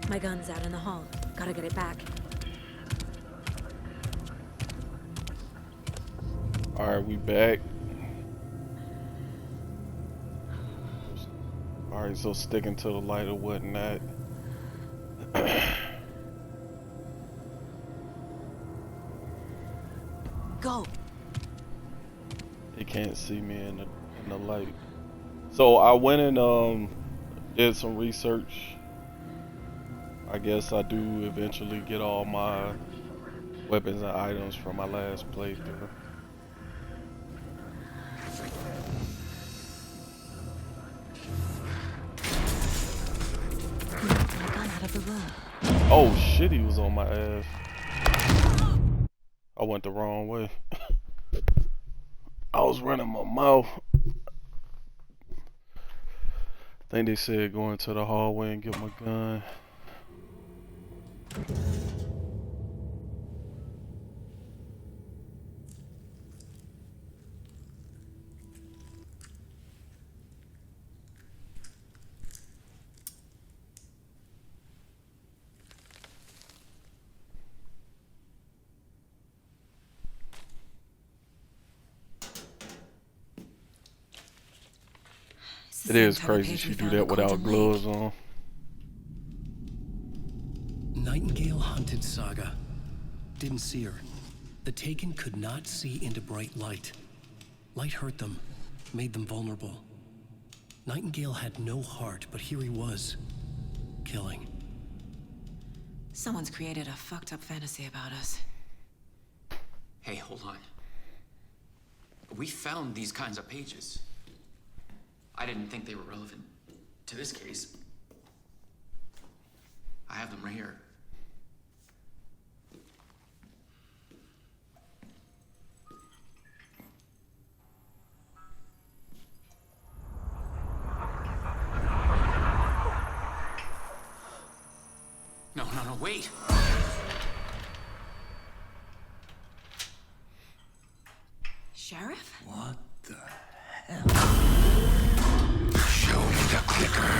My gun's out in the hall. Gotta get it back. Alright, we back. Alright, so sticking to the light or whatnot. Go. They can't see me in the light. So I went and did some research. I guess I do eventually get all my weapons and items from my last playthrough. My gun out of the room. Oh shit, he was on my ass. I went the wrong way. I was running my mouth. I think they said go into the hallway and get my gun. It is crazy she do that without gloves on. Nightingale hunted Saga. Didn't see her. The Taken could not see into bright light. Light hurt them, made them vulnerable. Nightingale had no heart, but here he was, killing. Someone's created a fucked up fantasy about us. Hey, hold on. We found these kinds of pages. I didn't think they were relevant to this case. I have them right here. No, wait! Sheriff? What the hell? Show me the clicker.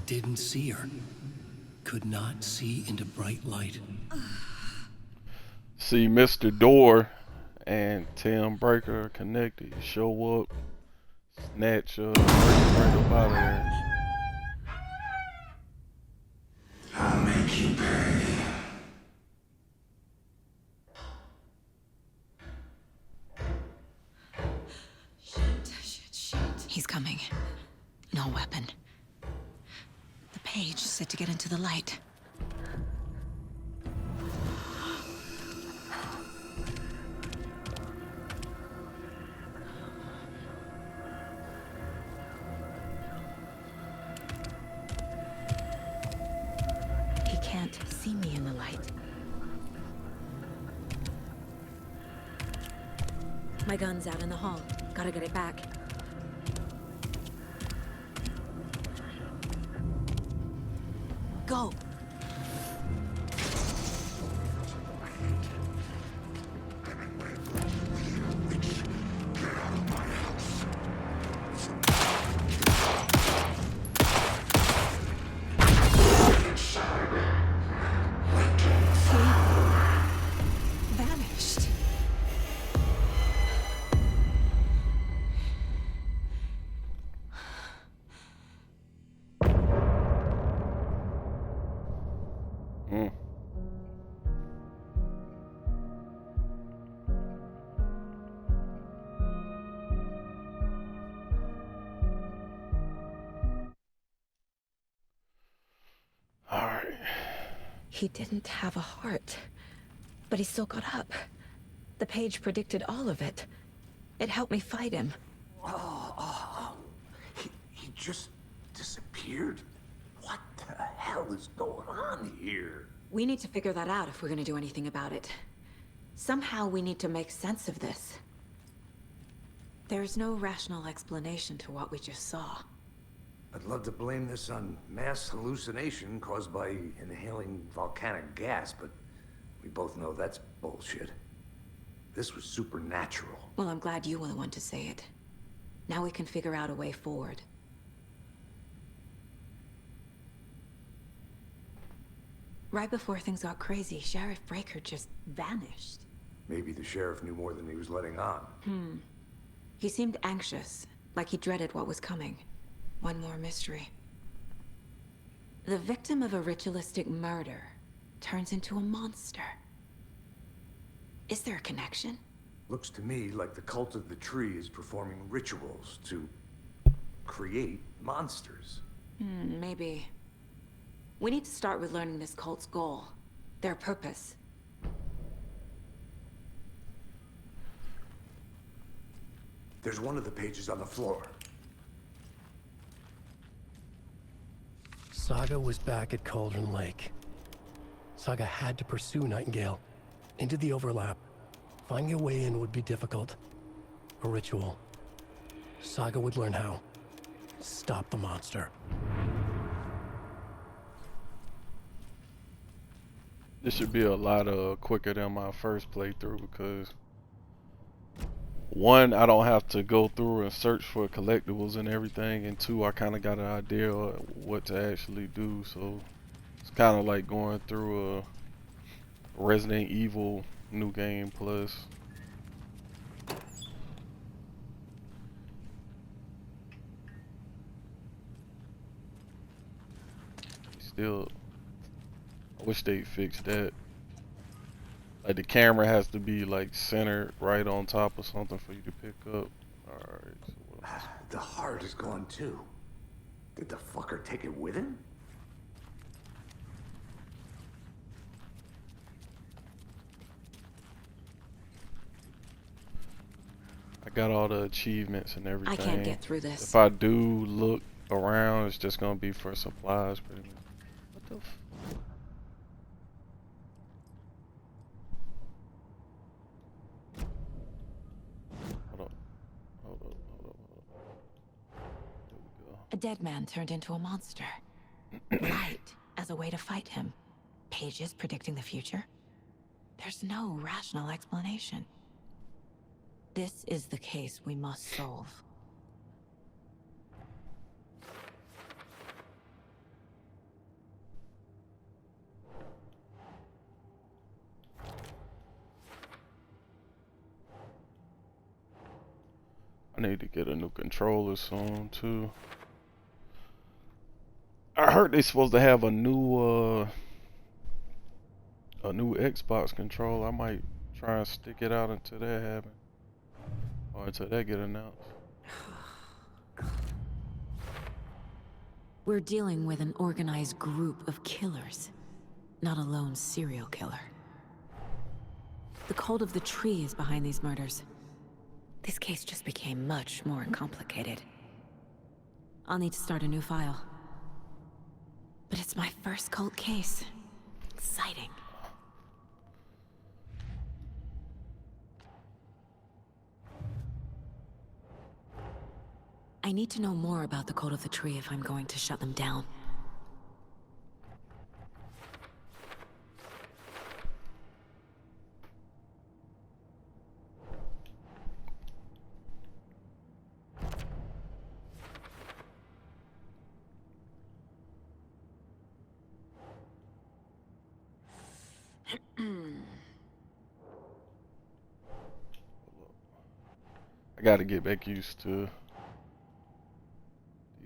Didn't see her. Could not see into bright light. See Mr. Door and Tim Breaker are connected. Show up, snatch break up out of there. I'll make you pay. Shit. He's coming. No weapon. The page said to get into the light. He can't see me in the light. My gun's out in the hall. Gotta get it back. Go. Vanished. He didn't have a heart, but he still got up. The page predicted all of it. It helped me fight him. He just disappeared? What the hell is going on here? We need to figure that out if we're gonna do anything about it. Somehow we need to make sense of this. There's no rational explanation to what we just saw. I'd love to blame this on mass hallucination caused by inhaling volcanic gas, but we both know that's bullshit. This was supernatural. Well, I'm glad you were the one to say it. Now we can figure out a way forward. Right before things got crazy, Sheriff Breaker just vanished. Maybe the sheriff knew more than he was letting on. He seemed anxious, like he dreaded what was coming. One more mystery. The victim of a ritualistic murder turns into a monster. Is there a connection? Looks to me like the cult of the tree is performing rituals to create monsters. Maybe. We need to start with learning this cult's goal. Their purpose. There's one of the pages on the floor. Saga was back at Cauldron Lake. Saga had to pursue Nightingale into the overlap. Finding a way in would be difficult. A ritual. Saga would learn how. Stop the monster. This should be a lot quicker than my first playthrough because one, I don't have to go through and search for collectibles and everything, and two, I kind of got an idea of what to actually do. So it's kind of like going through a Resident Evil New Game Plus. Still, I wish they'd fix that. Like the camera has to be like centered right on top of something for you to pick up. Alright, so what else? The heart is gone too. Did the fucker take it with him? I got all the achievements and everything. I can't get through this. If I do look around, it's just gonna be for supplies pretty much. What the f— Hold up. There we go. A dead man turned into a monster. Light as a way to fight him. Pages predicting the future. There's no rational explanation. This is the case we must solve. I need to get a new controller soon too. I heard they supposed to have a new Xbox controller. I might try and stick it out until that happens. Or until that get announced. We're dealing with an organized group of killers, not a lone serial killer. The cult of the tree is behind these murders. This case just became much more complicated. I'll need to start a new file. But it's my first cult case. Exciting. I need to know more about the cult of the tree if I'm going to shut them down. I gotta get back used to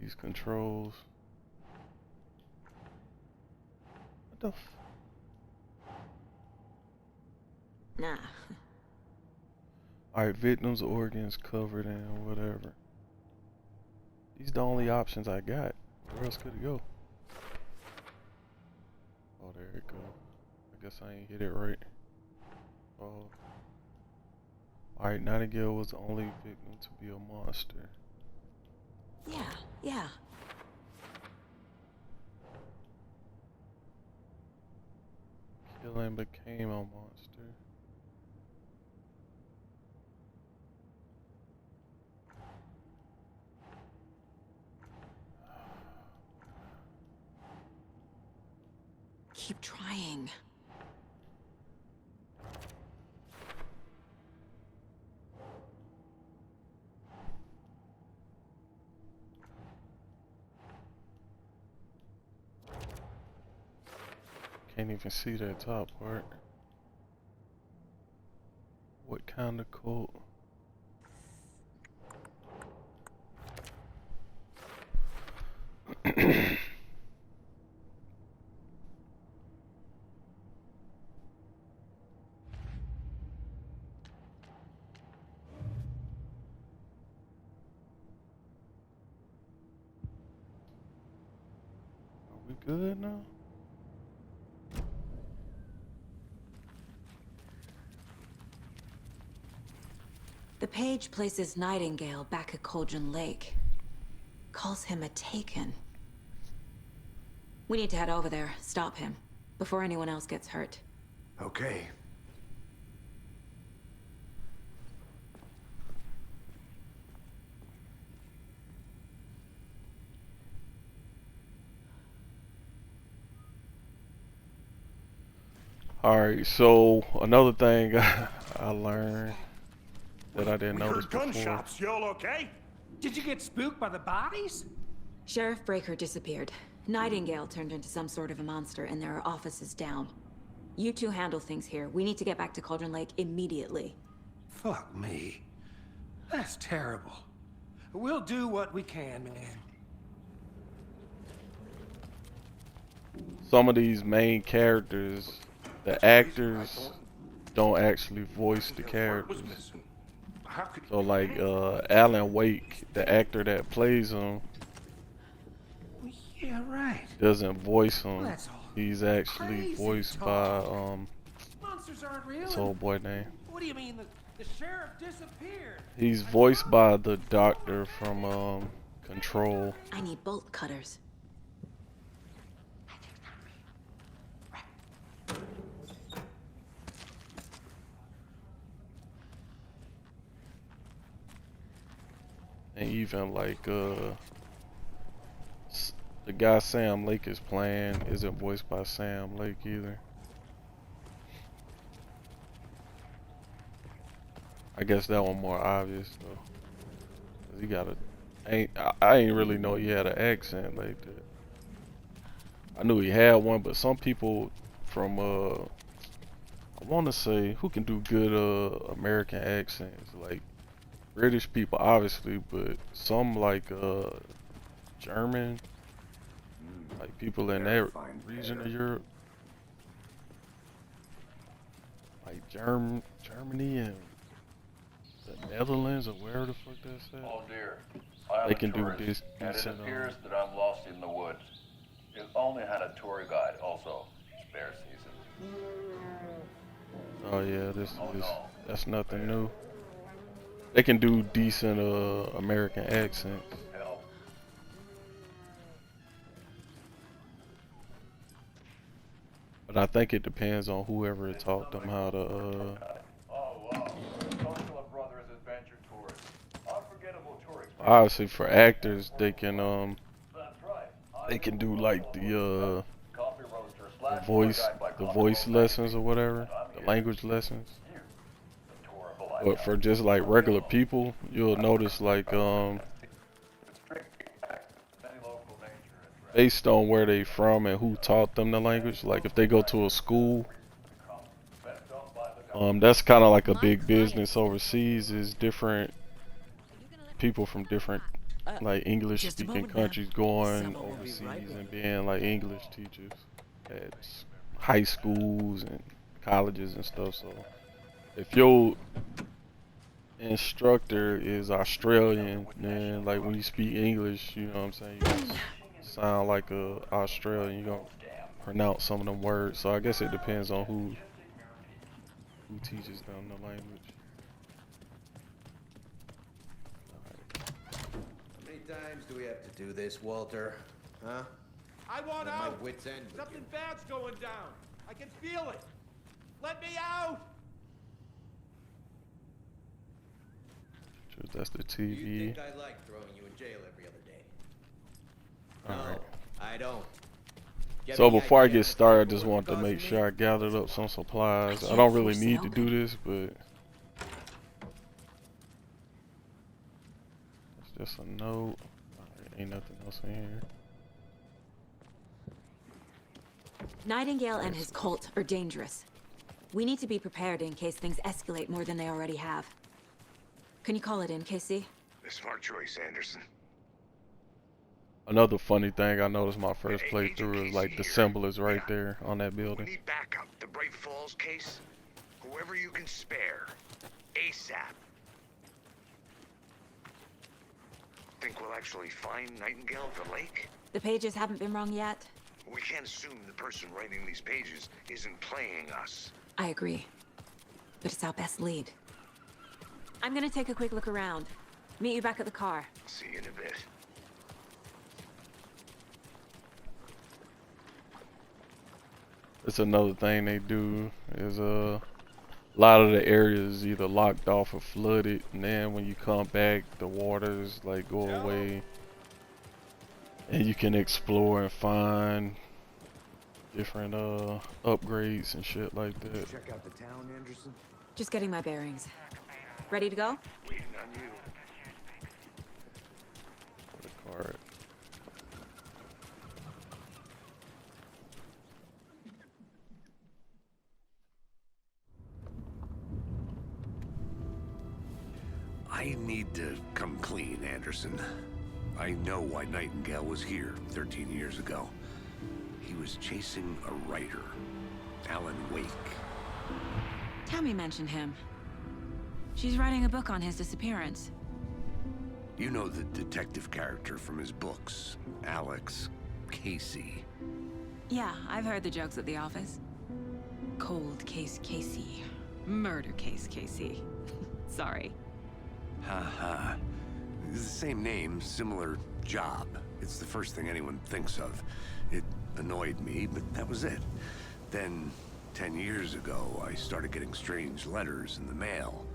these controls. What the f— Nah. Alright, victims' organs covered in whatever. These the only options I got. Where else could it go? Oh, there it go. I guess I ain't hit it right. Oh. Alright, Nightingale was the only victim to be a monster. Yeah. Killing became a monster. Keep trying. Can't even see that top part. What kind of cult? Are we good now? The page places Nightingale back at Cauldron Lake. Calls him a Taken. We need to head over there, stop him, before anyone else gets hurt. Okay. Alright, so another thing I learned that I didn't notice before. Gunshots, y'all okay? Did you get spooked by the bodies? Sheriff Breaker disappeared. Nightingale turned into some sort of a monster, and there are offices down. You two handle things here. We need to get back to Cauldron Lake immediately. Fuck me. That's terrible. We'll do what we can, man. Some of these main characters, the actors don't actually voice the characters. So like Alan Wake, the actor that plays him, Yeah, right. doesn't voice him. That's all He's actually crazy voiced talk. by Monsters aren't real. this old boy name. What do you mean the sheriff disappeared? He's voiced by the doctor from Control. I need bolt cutters. And even like the guy Sam Lake is playing isn't voiced by Sam Lake either. I guess that one more obvious though. 'Cause he got I ain't really know he had an accent like that. I knew he had one, but some people from I want to say who can do good American accents, like British people obviously, but some like German, like people in that region of Europe, like Germany and the Netherlands or wherever the fuck that's at. Oh dear. I am They a can do tourist, this and it decent, appears that I'm lost in the woods. If only had a tour guide also. Spare season. Oh yeah, this Oh, is no. that's nothing new. They can do decent American accents. Hell. But I think it depends on whoever taught them how to Oh wow. Social of Brothers Adventure Tours. Unforgettable tour experience. obviously for actors they can That's right. they can do like the Coffee roaster slash voice tour guide by the Coffee voice Road lessons or Magazine. whatever, And I'm the here. language lessons. You, the tour of a But lifetime. for just like regular people, you'll notice like Many local nature and based on where they from and who taught them the language, like if they go to a school, that's kind of like a big business overseas, is different people from different like English speaking countries going overseas and being like English teachers at high schools and colleges and stuff. So if your instructor is Australian, then like when you speak English, you know what I'm saying, you just sound like a Australian, you gonna pronounce some of them words. So I guess it depends on who teaches them the language. How many times do we have to do this, Walter? Huh? I want At my out. wit's end with Something you. bad's going down. I can feel it! Let me out! That's the You TV. think I like throwing you in jail every other day? Alright. No, I don't. Get So any before I idea get what started, I the just paperwork want to make costing sure me? I gathered up some supplies. I can't don't really force it need to open. do this, but it's just a note. Alright, ain't nothing else in here. Nightingale and his cult are dangerous. We need to be prepared in case things escalate more than they already have. Can you call it in, KC? A smart choice, Anderson. Another funny thing I noticed my first Hey, playthrough is Agent like Casey the here. symbol is right Yeah. there on that We building. need backup. The Bright Falls case. Whoever you can spare. ASAP. Think we'll actually find Nightingale at the lake? The pages haven't been wrong yet. We can't assume the person writing these pages isn't playing us. I agree. But it's our best lead. I'm gonna take a quick look around. Meet you back at the car. See you in a bit. It's another thing they do is a lot of the areas is either locked off or flooded, and then when you come back, the waters like go away, and you can explore and find different upgrades and shit like that. Check out the town, Anderson. Just getting my bearings. Ready to go? Waiting on you. For the card. I need to come clean, Anderson. I know why Nightingale was here 13 years ago. He was chasing a writer, Alan Wake. Tammy mentioned him. She's writing a book on his disappearance. You know the detective character from his books, Alex Casey. Yeah, I've heard the jokes at the office. Cold case Casey. Murder case Casey. Sorry. Haha. It's the same name, similar job. It's the first thing anyone thinks of. It annoyed me, but that was it. Then, 10 years ago, I started getting strange letters in the mail.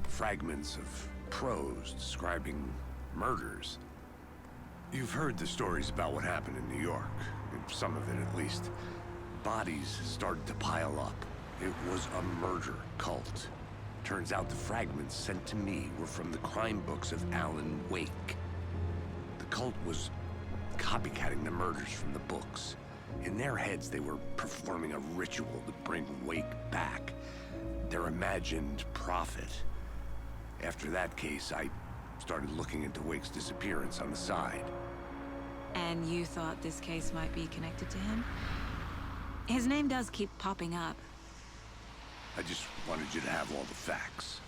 Fragments of prose describing murders. You've heard the stories about what happened in New York. Some of it, at least. Bodies started to pile up. It was a murder cult. Turns out the fragments sent to me were from the crime books of Alan Wake. The cult was copycatting the murders from the books. In their heads, they were performing a ritual to bring Wake back. Their imagined prophet. After that case, I started looking into Wake's disappearance on the side. And you thought this case might be connected to him? His name does keep popping up. I just wanted you to have all the facts.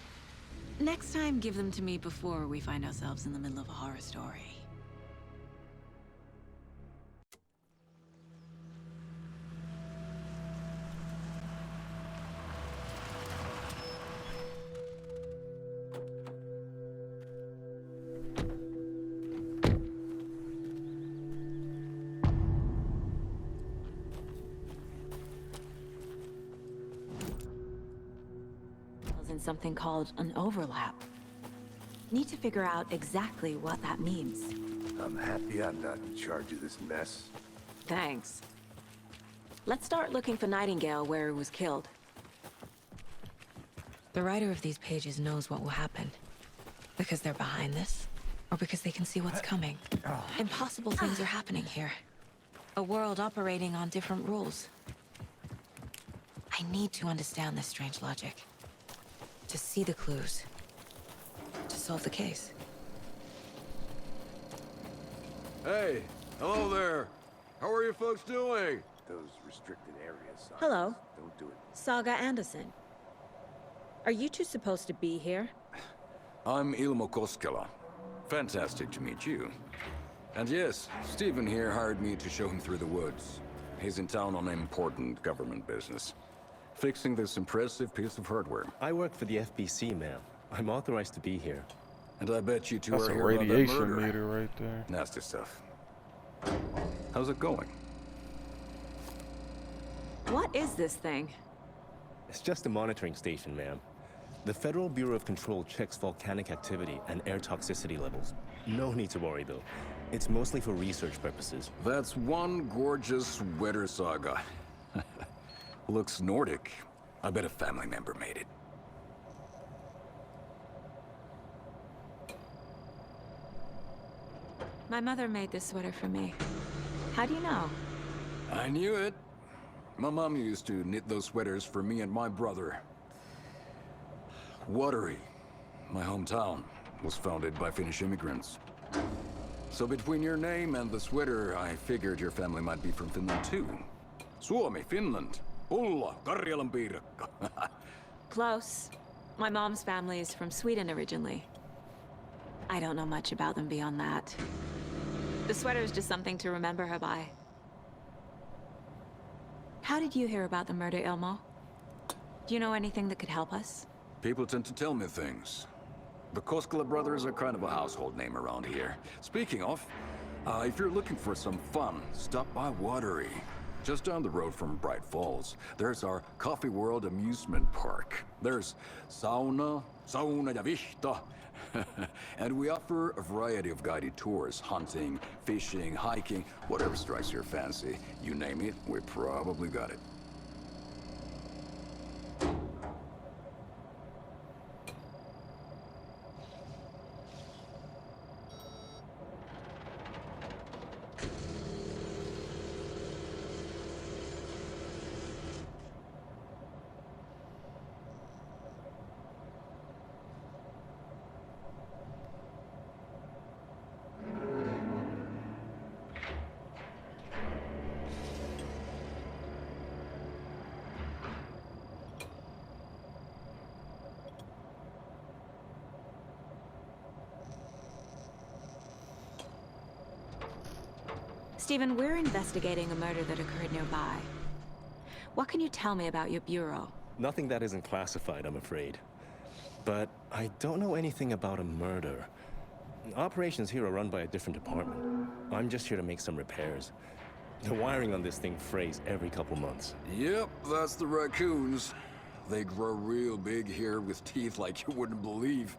Next time, give them to me before we find ourselves in the middle of a horror story. In something called an overlap. Need to figure out exactly what that means. I'm happy I'm not in charge of this mess. Thanks. Let's start looking for Nightingale where he was killed. The writer of these pages knows what will happen. Because they're behind this, or because they can see what's coming. Impossible things are happening here. A world operating on different rules. I need to understand this strange logic. To see the clues. To solve the case. Hey, hello there. How are you folks doing? Those restricted areas. Signs. Hello. Don't do it. Saga Anderson. Are you two supposed to be here? I'm Ilmo Koskela. Fantastic to meet you. And yes, Stephen here hired me to show him through the woods. He's in town on important government business. Fixing this impressive piece of hardware. I work for the FBC, ma'am. I'm authorized to be here. And I bet you two That's are a here about that radiation murder. meter right there. Nasty stuff. How's it going? What is this thing? It's just a monitoring station, ma'am. The Federal Bureau of Control checks volcanic activity and air toxicity levels. No need to worry, though. It's mostly for research purposes. That's one gorgeous sweater saga. Looks Nordic. I bet a family member made it. My mother made this sweater for me. How do you know? I knew it. My mom used to knit those sweaters for me and my brother. Watery, my hometown, was founded by Finnish immigrants. So between your name and the sweater, I figured your family might be from Finland too. Suomi, Finland. Ulla, Karjalan piirakka. Close. My mom's family is from Sweden originally. I don't know much about them beyond that. The sweater is just something to remember her by. How did you hear about the murder, Ilmo? Do you know anything that could help us? People tend to tell me things. The Koskela brothers are kind of a household name around here. Speaking of, if you're looking for some fun, stop by Watery. Just down the road from Bright Falls, there's our Coffee World amusement park. There's sauna ja vihta. And we offer a variety of guided tours, hunting, fishing, hiking, whatever strikes your fancy. You name it, we probably got it. Stephen, we're investigating a murder that occurred nearby. What can you tell me about your bureau? Nothing that isn't classified, I'm afraid. But I don't know anything about a murder. Operations here are run by a different department. I'm just here to make some repairs. The wiring on this thing frays every couple months. Yep, that's the raccoons. They grow real big here with teeth like you wouldn't believe.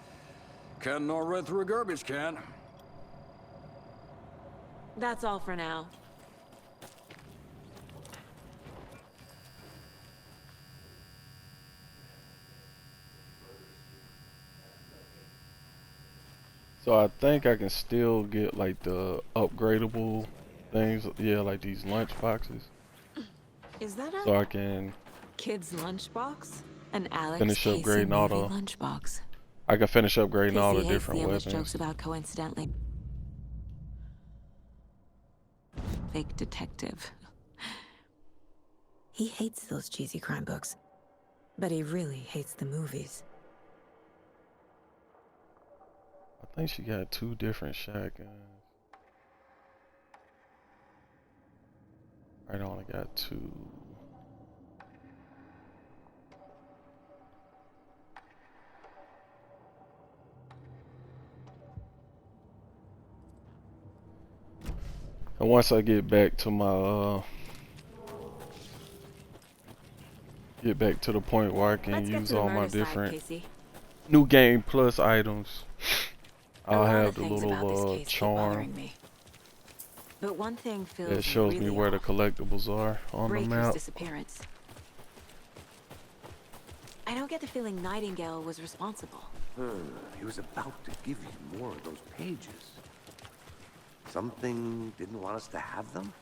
Can't gnaw right through a garbage can. That's all for now. So I think I can still get like the upgradable things, yeah, like these lunch boxes. Is that a So I can kid's lunchbox? An Alex finish Casey upgrading all movie the lunchbox. I can finish upgrading all the Casey hates different the English weapons. jokes about coincidentally. Fake detective. He hates those cheesy crime books, but he really hates the movies. I think she got 2 different shotguns. I only got 2. And once I get back to my get back to the point where I can use all my different new game plus items, I'll have the little charm But one thing feels that shows really me where the off. collectibles are on the Breaker's map. disappearance. I don't get the feeling Nightingale was responsible. He was about to give you more of those pages. Something didn't want us to have them?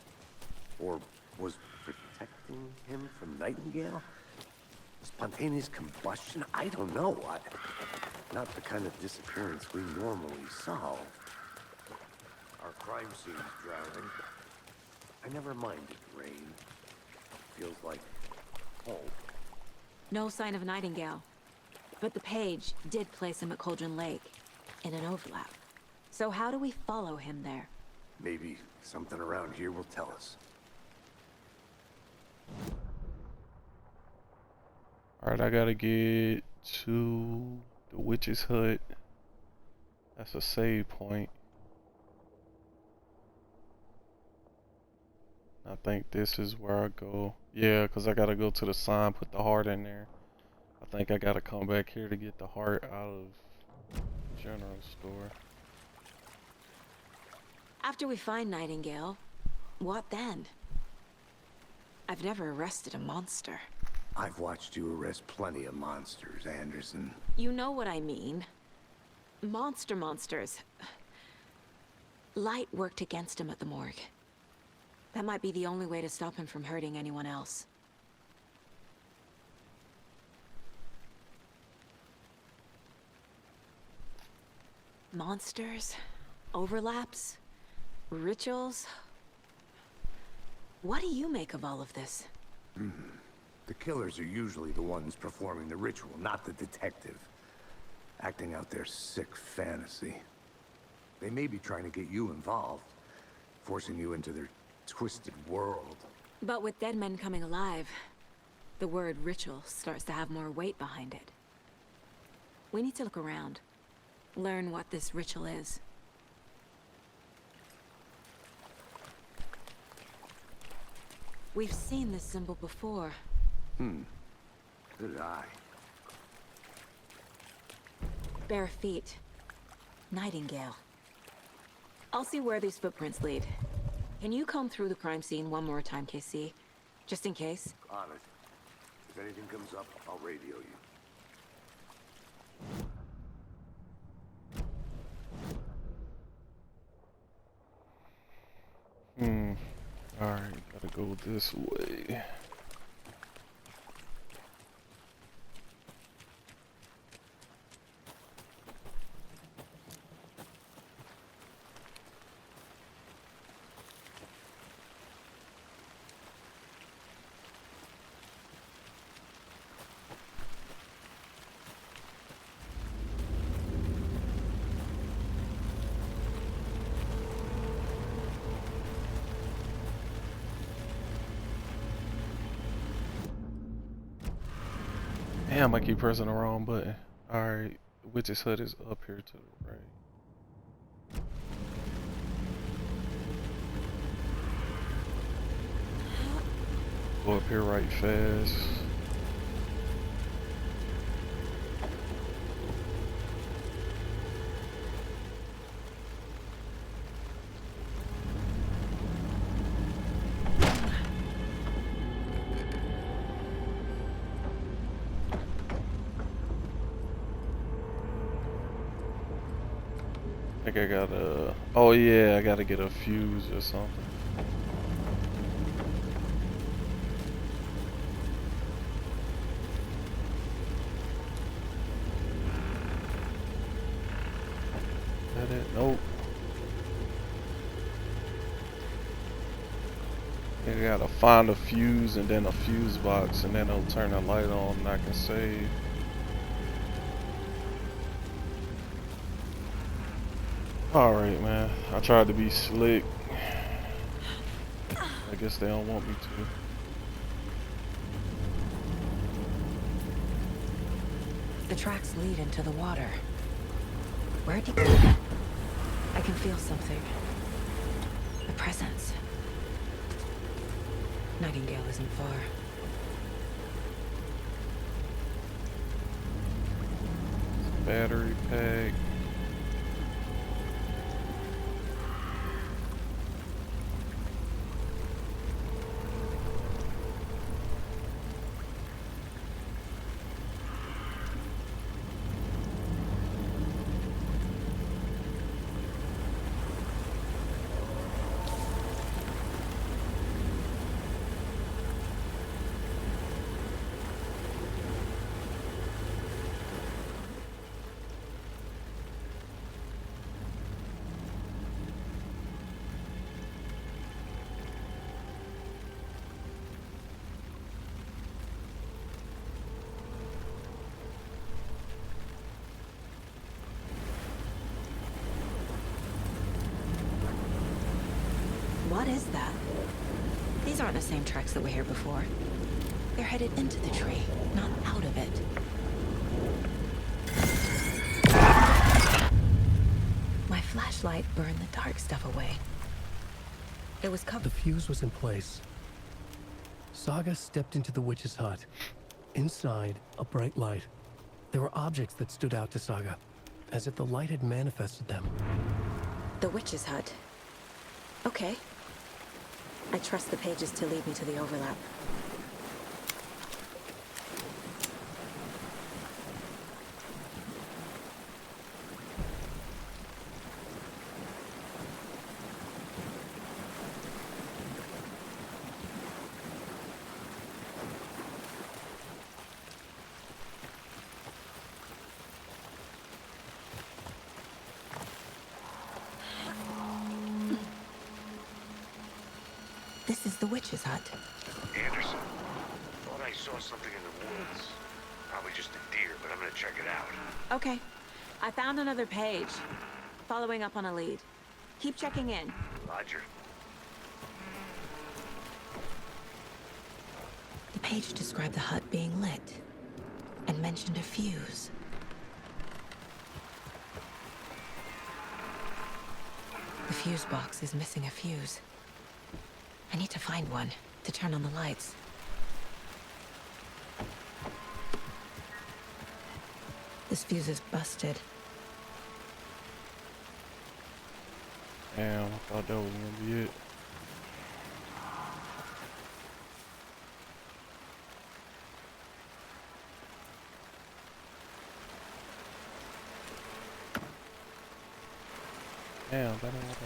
Or was protecting him from Nightingale? Spontaneous combustion? I don't know. Not the kind of disappearance we normally solve. Our crime scene's drowning. I never minded rain. Feels like home. No sign of Nightingale. But the page did place him at Cauldron Lake, in an overlap. So how do we follow him there? Maybe something around here will tell us. Alright, I gotta get to the witch's hut. That's a save point. I think this is where I go. Yeah, because I gotta go to the sign, put the heart in there. I think I gotta come back here to get the heart out of general store. After we find Nightingale, what then? I've never arrested a monster. I've watched you arrest plenty of monsters, Anderson. You know what I mean. Monsters. Light worked against him at the morgue. That might be the only way to stop him from hurting anyone else. Monsters? Overlaps? Rituals? What do you make of all of this? The killers are usually the ones performing the ritual, not the detective. Acting out their sick fantasy. They may be trying to get you involved, forcing you into their twisted world. But with dead men coming alive, the word ritual starts to have more weight behind it. We need to look around. Learn what this ritual is. We've seen this symbol before. Good eye. Bare feet. Nightingale. I'll see where these footprints lead. Can you comb through the crime scene one more time, KC? Just in case? On it. If anything comes up, I'll radio you. Alright, gotta go this way. Damn, I keep pressing the wrong button. Alright, Witch's Hut is up here to the right. Go up here right fast. I think I gotta, oh yeah, I gotta get a fuse or something. Is that it? Nope. I think I gotta find a fuse and then a fuse box and then it'll turn the light on and I can save. Alright, man. I tried to be slick. I guess they don't want me to. The tracks lead into the water. Where'd you go? I can feel something. A presence. Nightingale isn't far. Battery pack. What is that? These aren't the same tracks that were here before. They're headed into the tree, not out of it. My flashlight burned the dark stuff away. It was The covered. fuse was in place. Saga stepped into the witch's hut. Inside, a bright light. There were objects that stood out to Saga, as if the light had manifested them. The witch's hut. Okay. I trust the pages to lead me to the overlap. This is the witch's hut. Anderson, thought I saw something in the woods. Probably just a deer, but I'm gonna check it out. Okay. I found another page. Following up on a lead. Keep checking in. Roger. The page described the hut being lit and mentioned a fuse. The fuse box is missing a fuse. I need to find one to turn on the lights. This fuse is busted. Damn, I thought that was gonna be it. Damn, that ain't what I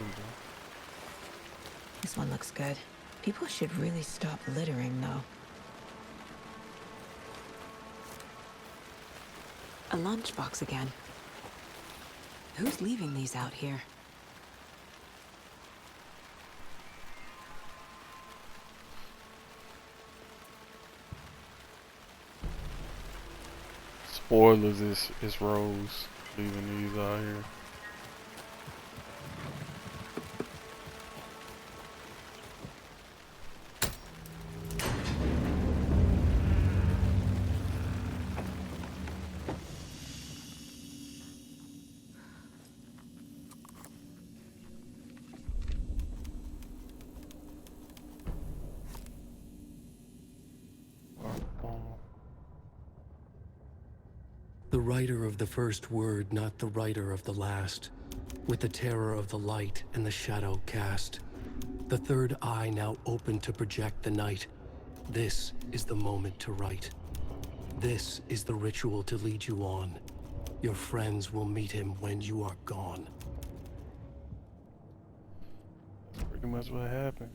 was. This one looks good. People should really stop littering, though. A lunchbox again. Who's leaving these out here? Spoilers, it's Rose leaving these out here. The writer of the first word, not the writer of the last. With the terror of the light and the shadow cast. The third eye now open to project the night. This is the moment to write. This is the ritual to lead you on. Your friends will meet him when you are gone. Pretty much what happened.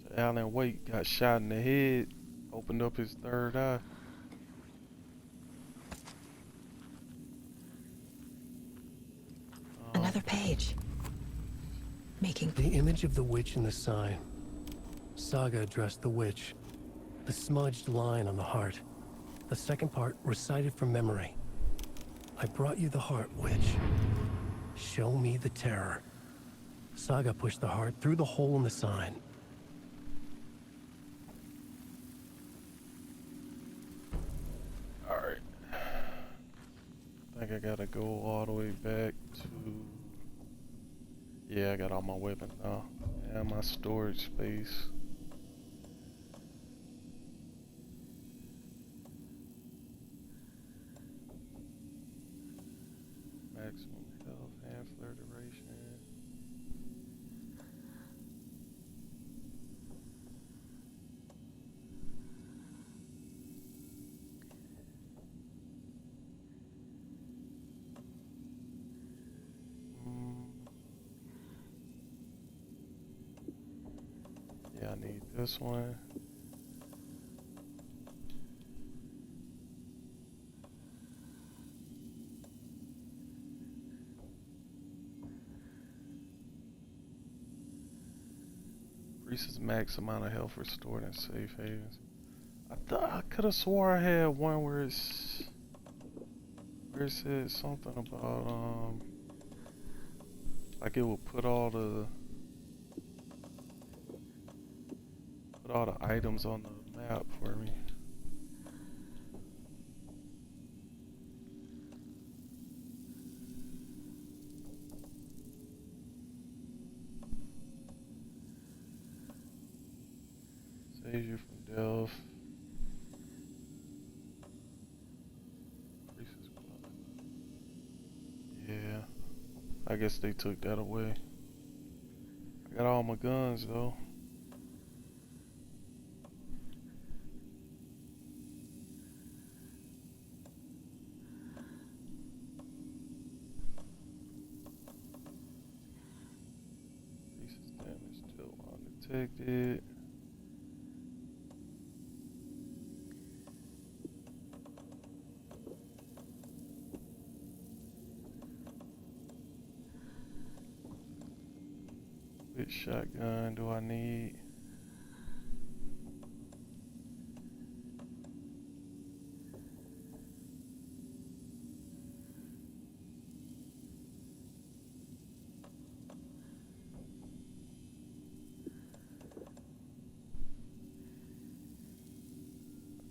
So Alan Wake got shot in the head, opened up his third eye. Another page. Making... The image of the witch in the sign. Saga addressed the witch. The smudged line on the heart. The second part recited from memory. I brought you the heart, witch. Show me the terror. Saga pushed the heart through the hole in the sign. Alright. I think I gotta go all the way back to... Yeah, I got all my weapons now. And my storage space. Maximum health and flare duration. Yeah, I need this one. Increases max amount of health restored in safe havens. I thought I could have swore I had one where it said something about like it would put all the items on the map for me. Save you from death. Increases blood. Yeah. I guess they took that away. I got all my guns though. Increases damage still undetected. Which shotgun do I need?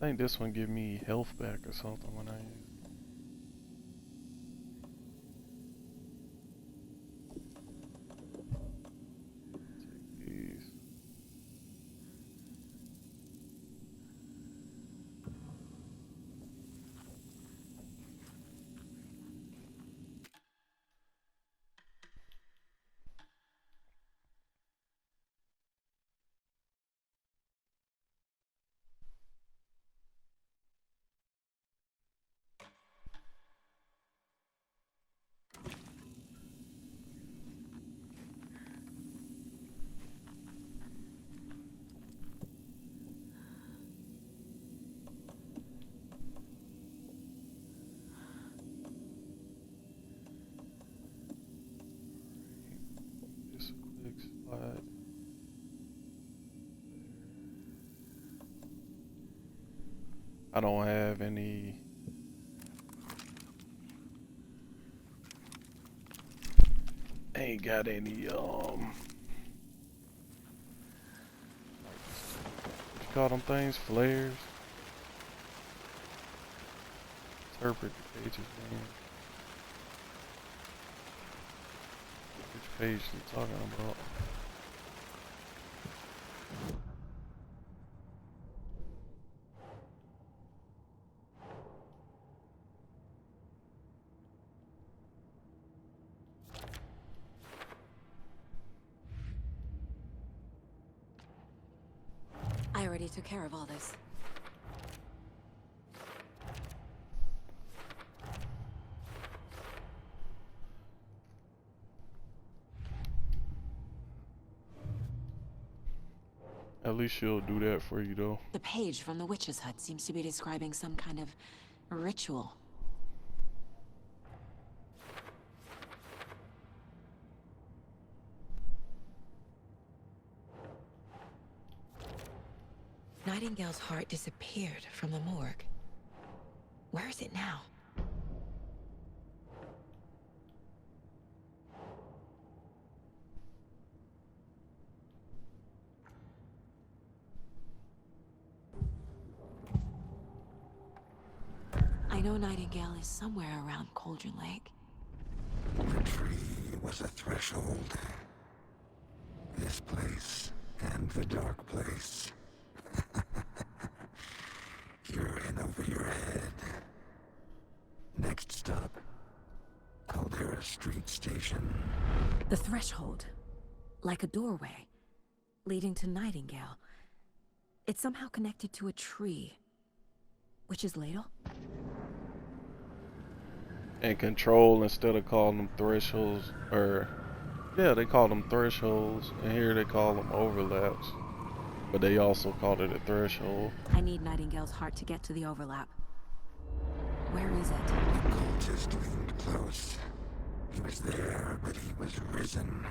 I think this one give me health back or something when I use it. Take these. Just a quick slide. I don't have any. Ain't got any what you call them things? Flares. Interpret the page's name. Which page you talking about? I already took care of all this. At least she'll do that for you though. The page from the witch's hut seems to be describing some kind of ritual. Nightingale's heart disappeared from the morgue. Where is it now? I know Nightingale is somewhere around Cauldron Lake. The tree was a threshold. This place and the dark place. You're in over your head. Next stop, Caldera Street Station. The threshold, like a doorway, leading to Nightingale. It's somehow connected to a tree. Witch's ladle? And Control, instead of calling them thresholds, or yeah, they call them thresholds, and here they call them overlaps. But they also called it a threshold. I need Nightingale's heart to get to the overlap. Where is it? The cultist leaned close. He was there, but he was risen.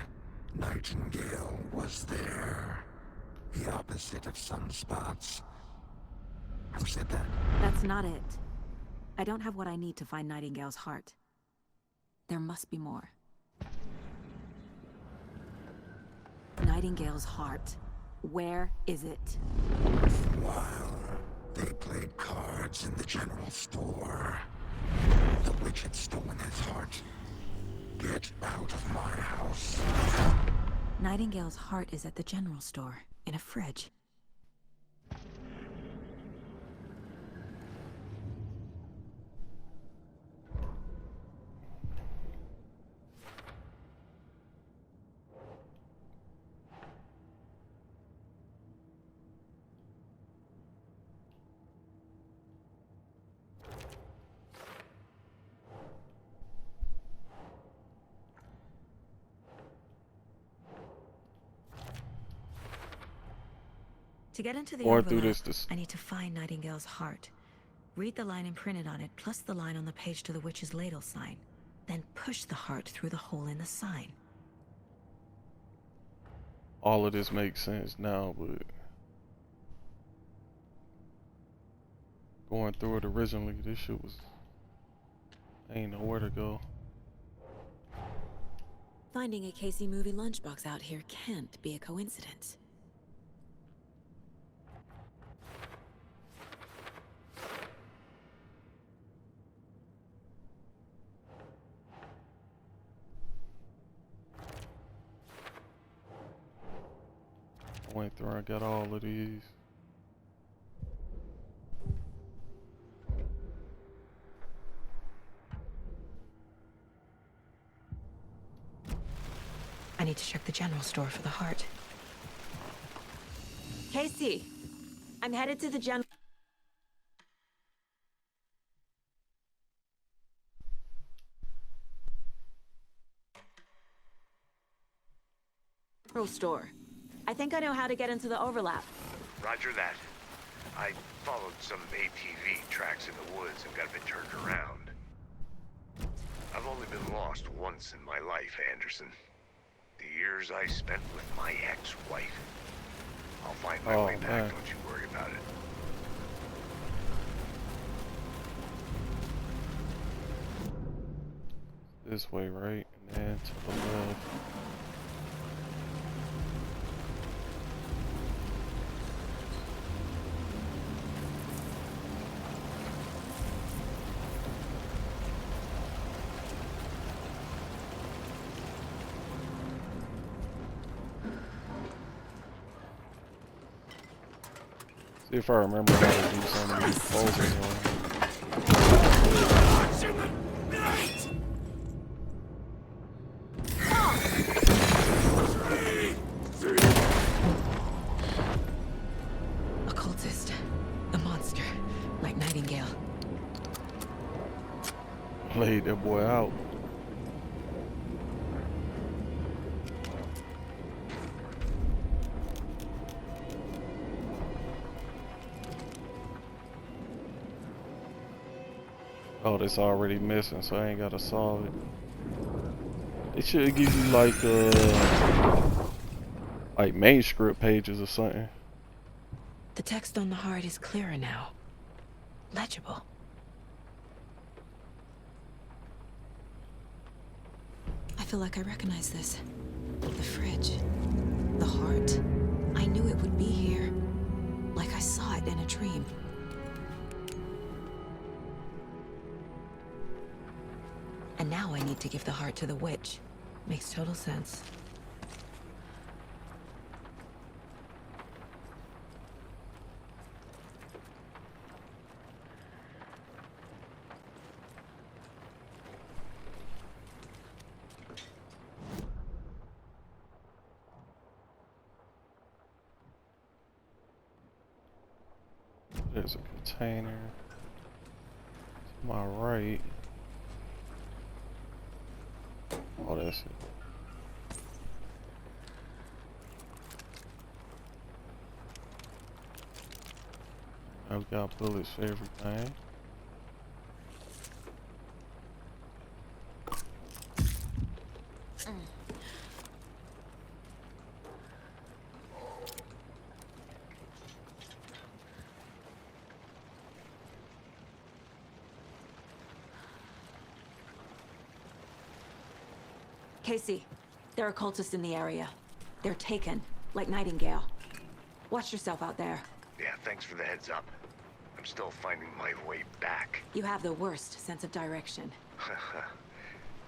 Nightingale was there. The opposite of sunspots. Who said that? That's not it. I don't have what I need to find Nightingale's heart. There must be more. Nightingale's heart. Where is it? While they played cards in the general store, the witch had stolen his heart. Get out of my house. Nightingale's heart is at the general store, in a fridge. To get into the Going through overlap, this. I need to find Nightingale's heart. Read the line imprinted on it, plus the line on the page to the witch's ladle sign. Then push the heart through the hole in the sign. All of this makes sense now, but going through it originally, this shit was ain't nowhere to go. Finding a Casey movie lunchbox out here can't be a coincidence. I went through and got all of these. I need to check the general store for the heart. Casey, I'm headed to the general store. I think I know how to get into the overlap. Roger that. I followed some ATV tracks in the woods and got a bit turned around. I've only been lost once in my life, Anderson. The years I spent with my ex-wife. I'll find my way back, don't you worry about it. This way, right? And then to the left. See if I remember how to do some of these poses on. A cultist. A monster. Like Nightingale. Laid that boy out. Oh, that's already missing, so I ain't gotta solve it. It should give you like manuscript pages or something. The text on the heart is clearer now. Legible. I feel like I recognize this. The fridge. The heart. I knew it would be here. Like I saw it in a dream. And now I need to give the heart to the witch. Makes total sense. There's a container to my right. Oh, that's it. I've got bullets for everything. Casey, there are cultists in the area. They're taken, like Nightingale. Watch yourself out there. Yeah, thanks for the heads up. I'm still finding my way back. You have the worst sense of direction.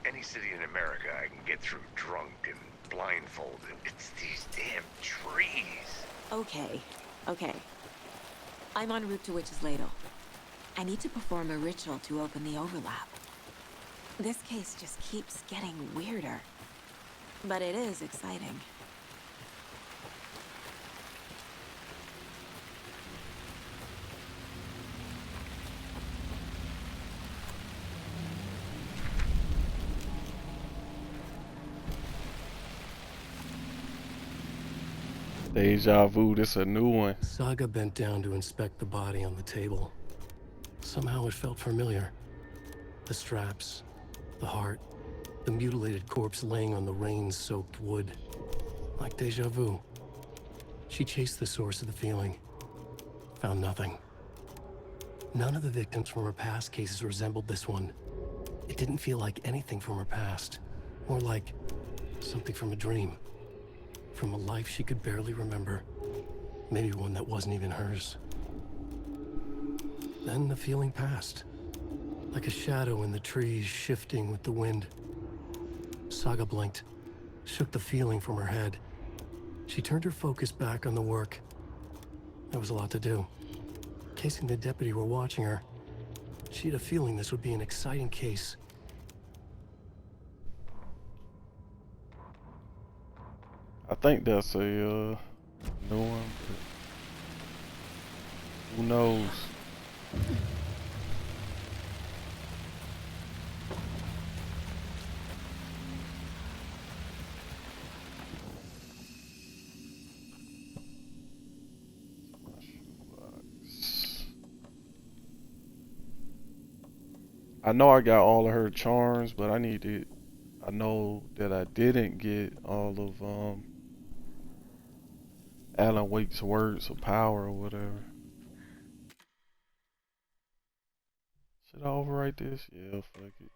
Any city in America I can get through drunk and blindfolded. It's these damn trees. Okay, okay. I'm en route to Witch's Ladle. I need to perform a ritual to open the overlap. This case just keeps getting weirder. But it is exciting. Deja vu, this a new one. Saga bent down to inspect the body on the table. Somehow it felt familiar. The straps, the heart, the mutilated corpse laying on the rain-soaked wood. Like deja vu. She chased the source of the feeling. Found nothing. None of the victims from her past cases resembled this one. It didn't feel like anything from her past. More like something from a dream. From a life she could barely remember. Maybe one that wasn't even hers. Then the feeling passed. Like a shadow in the trees shifting with the wind. Saga blinked, shook the feeling from her head. She turned her focus back on the work. There was a lot to do. Casey and the deputy were watching her. She had a feeling this would be an exciting case. I think that's a new one, but who knows? I know I got all of her charms, but I know that I didn't get all of Alan Wake's words of power or whatever. Should I overwrite this? Yeah, fuck it.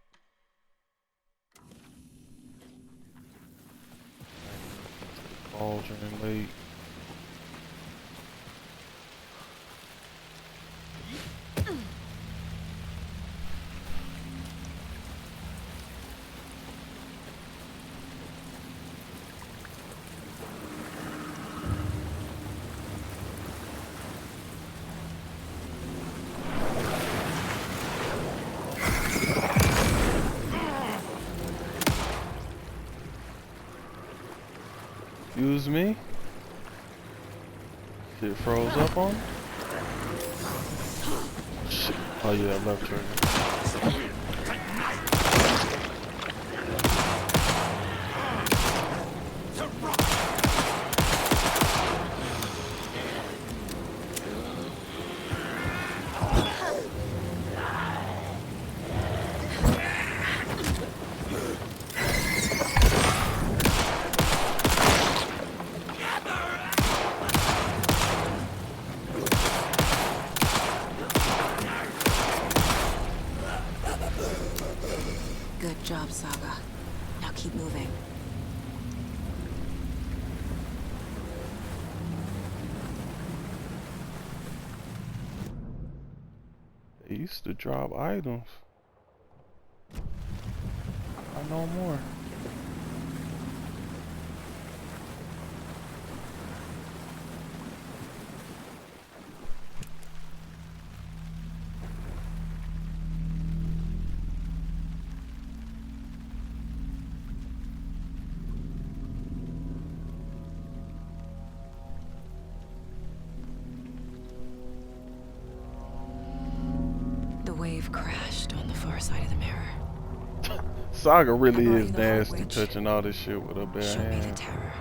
Cauldron Lake. Excuse me? Shit froze up on me? Shit. Oh yeah, left trigger. Good job, Saga. Now keep moving. They used to drop items. I know more. The wave crashed on the far side of the mirror. Saga really I brought is you the heart nasty, witch. touching all this shit with her bare Show me the hands. terror.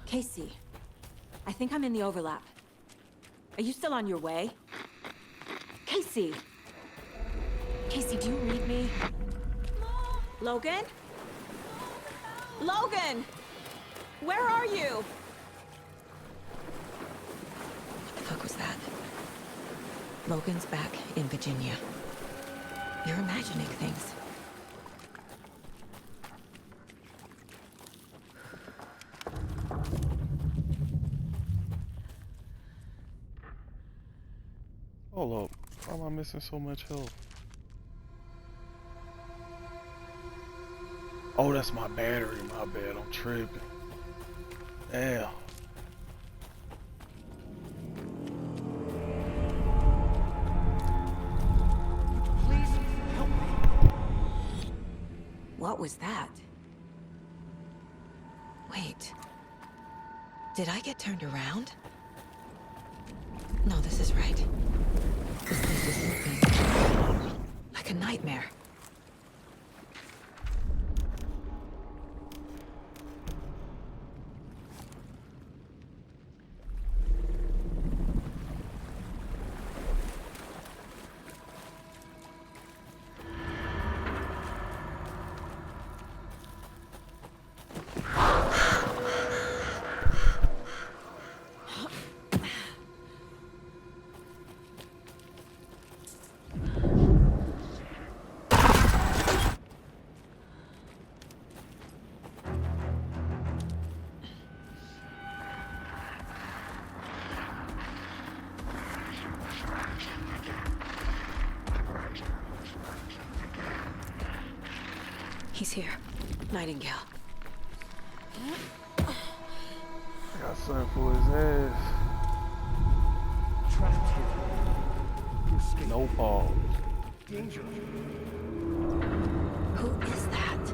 Casey, I think I'm in the overlap. Are you still on your way? Casey! Casey, do you read me? Logan? Logan! Where are you? What the fuck was that? Logan's back in Virginia. You're imagining things. I'm missing so much health? Oh, that's my battery. My bad. I'm tripping. Damn. Please help me. What was that? Wait. Did I get turned around? No, this is right. This place is looking like a nightmare. He's here. Nightingale. I got something for his ass. Trapped here. You escaped. No pause. Danger. Who is that?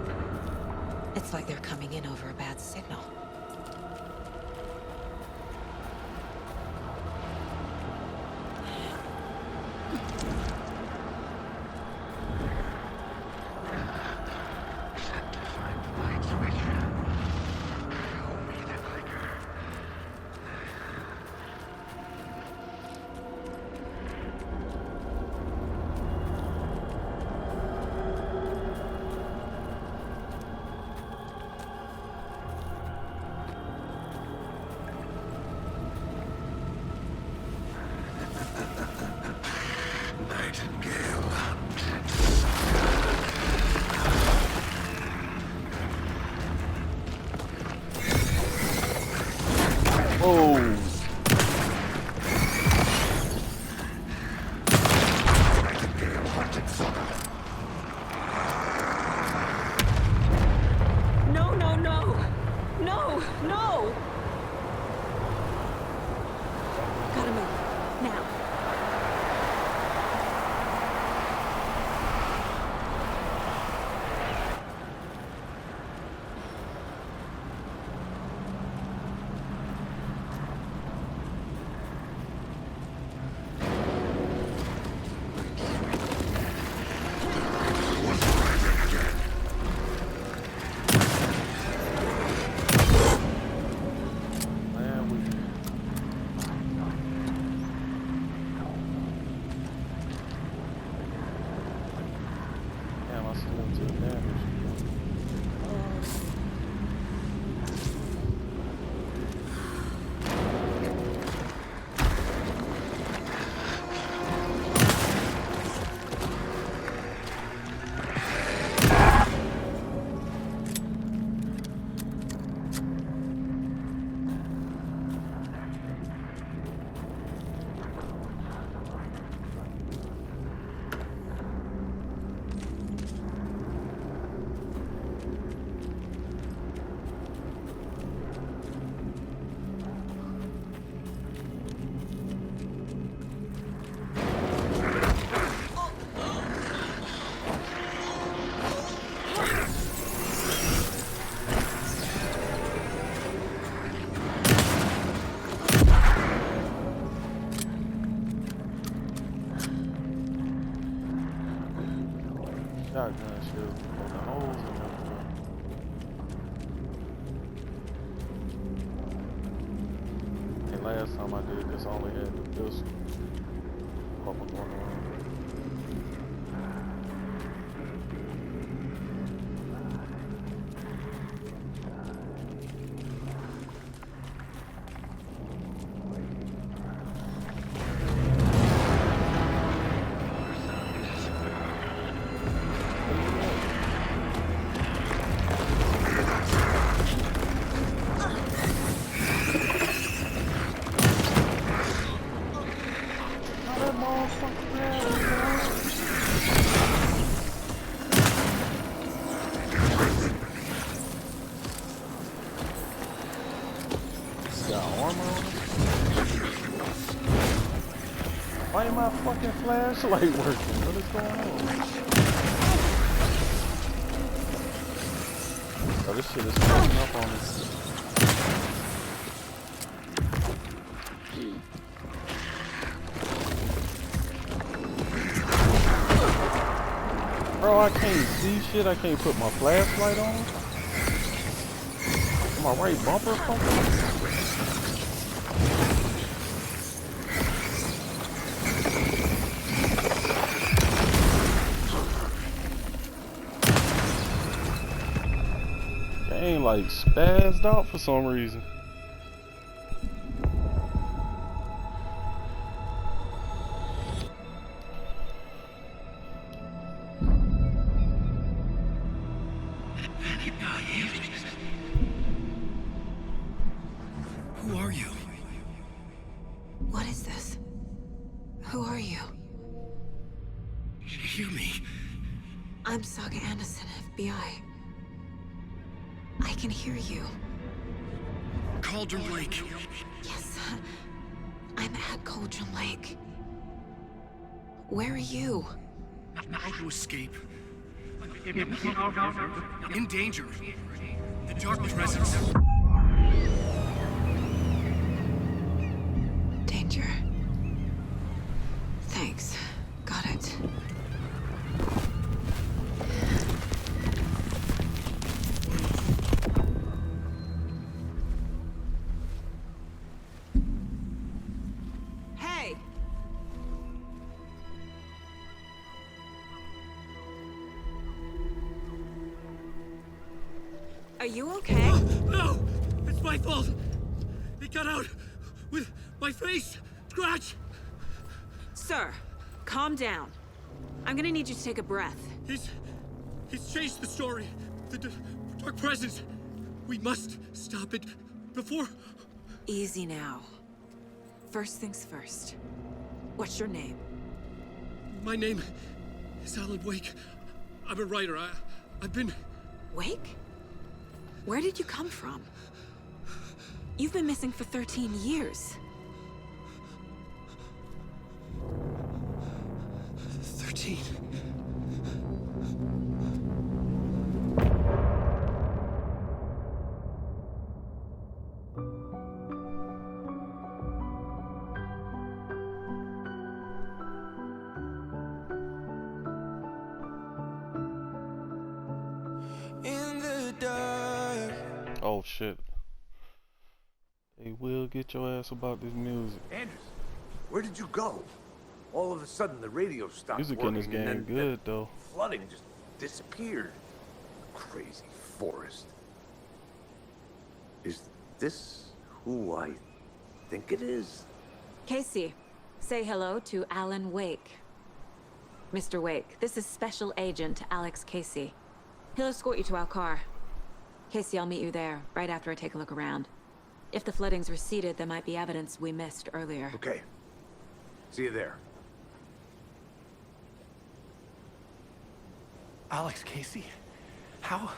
It's like they're coming in over a bad signal. Nightingale. Oh. No, no, no! No, no! Gotta move. Now. Man, we... Damn, I still took damage. Shotgun shit. The holes in that truck. And last time I did this, I only had the pistol. What was going on? That motherfucker. armor on him? Why ain't my fucking flashlight working? What is going on? Oh, this shit is fucking up on us. Bro, I can't see shit. I can't put my flashlight on. My right bumper fucking. Game like spazzed out for some reason. Who are you? What is this? Who are you? Hear me. I'm Saga Anderson, FBI. I can hear you. Cauldron Lake. Yes, I'm at Cauldron Lake. Where are you? How to escape. In danger. The dark presence. Danger. Thanks. Got it. Hey! Are you okay? No! It's my fault! It got out with my face! Scratch! Sir, calm down. I'm gonna need you to take a breath. He's changed the story. The dark presence. We must stop it before... Easy now. First things first. What's your name? My name is Alan Wake. I'm a writer. I've been... Wake? Where did you come from? You've been missing for 13 years. 13. In the dark. Oh shit. They will get your ass about this music. Anderson, where did you go? All of a sudden, the radio stopped Music working, in this and game then good though. flooding just disappeared. Crazy forest. Is this who I think it is? Casey, say hello to Alan Wake. Mr. Wake, this is Special Agent Alex Casey. He'll escort you to our car. Casey, I'll meet you there, right after I take a look around. If the flooding's receded, there might be evidence we missed earlier. Okay. See you there. Alex Casey? How?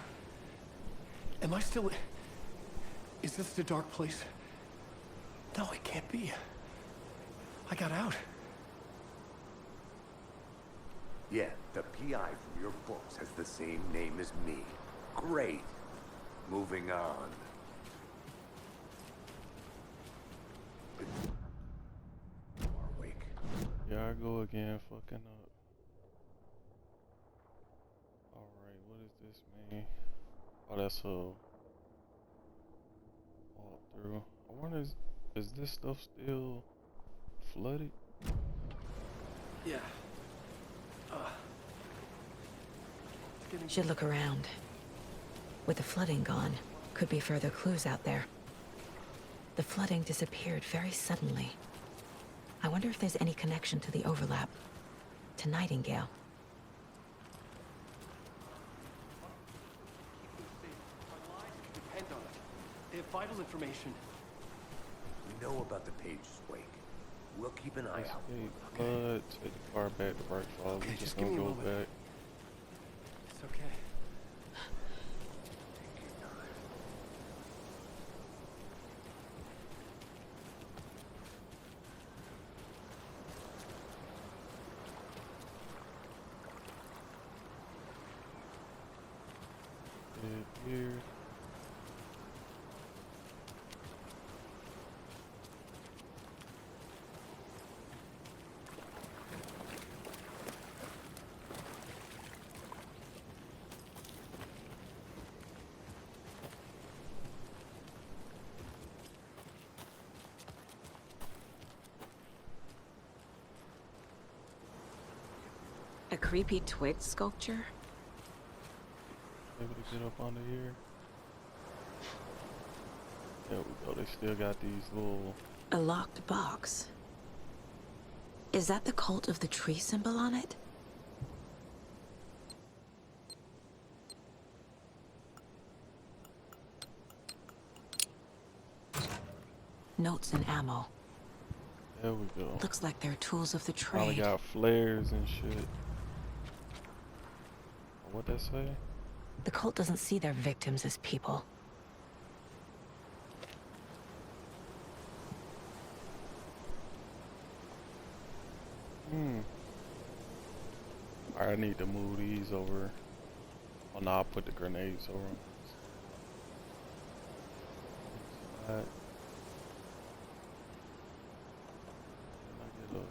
Am I still... Is this the dark place? No, it can't be. I got out. Yeah, the PI from your books has the same name as me. Great. Moving on. Awake. Yeah, I go again, fucking up. Alright, what does this mean? Oh, that's a walkthrough. I wonder, is this stuff still flooded? Yeah. Should look around. With the flooding gone, could be further clues out there. The flooding disappeared very suddenly. I wonder if there's any connection to the overlap. To Nightingale. Depend on it. They have vital information. We know about the pages, Wake. We'll keep an eye out. Escape flood, take the car back to Bright Falls. Okay, We just just give gonna me a go moment. back. It's okay. Take your time. here. A creepy twig sculpture? Able to get up under here. There we go. They still got these little... A locked box. Is that the cult of the tree symbol on it? Notes and ammo. There we go. Looks like they're tools of the Probably trade. got flares and shit. What that say? The cult doesn't see their victims as people. Alright, I need to move these over. Oh no, I'll put the grenades over them. Alright. Get up.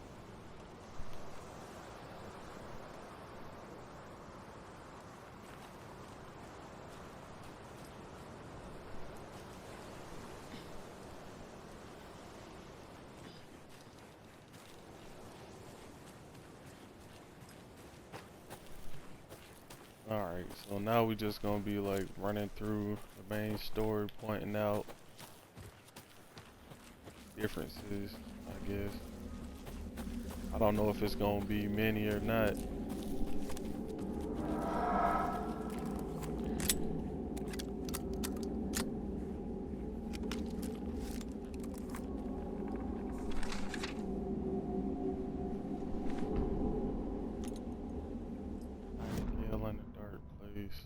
Alright, so now we just gonna be like running through the main story, pointing out differences, I guess. I don't know if it's gonna be many or not. Nightingale in a dark place.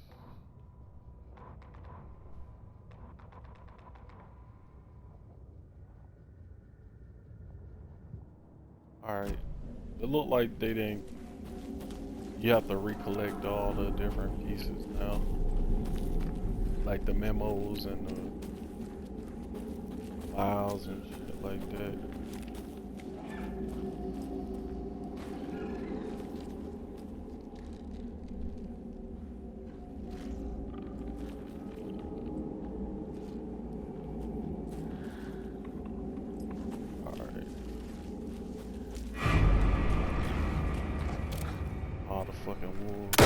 Alright. It looked like they didn't... You have to recollect all the different pieces now. Like the memos and the files and shit like that. Fucking wolves.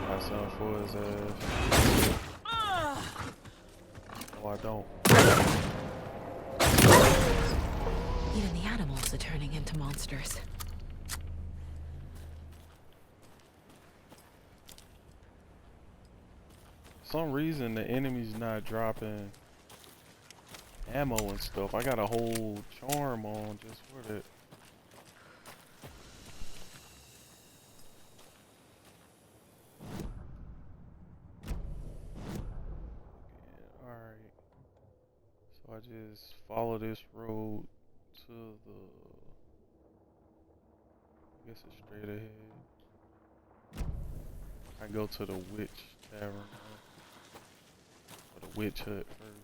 Got something for his ass. No, I don't. Even the animals are turning into monsters. For some reason the enemy's not dropping ammo and stuff. I got a whole charm on just for that. So I just follow this road to the, I guess it's straight ahead. I go to the witch tavern, or the witch hut first.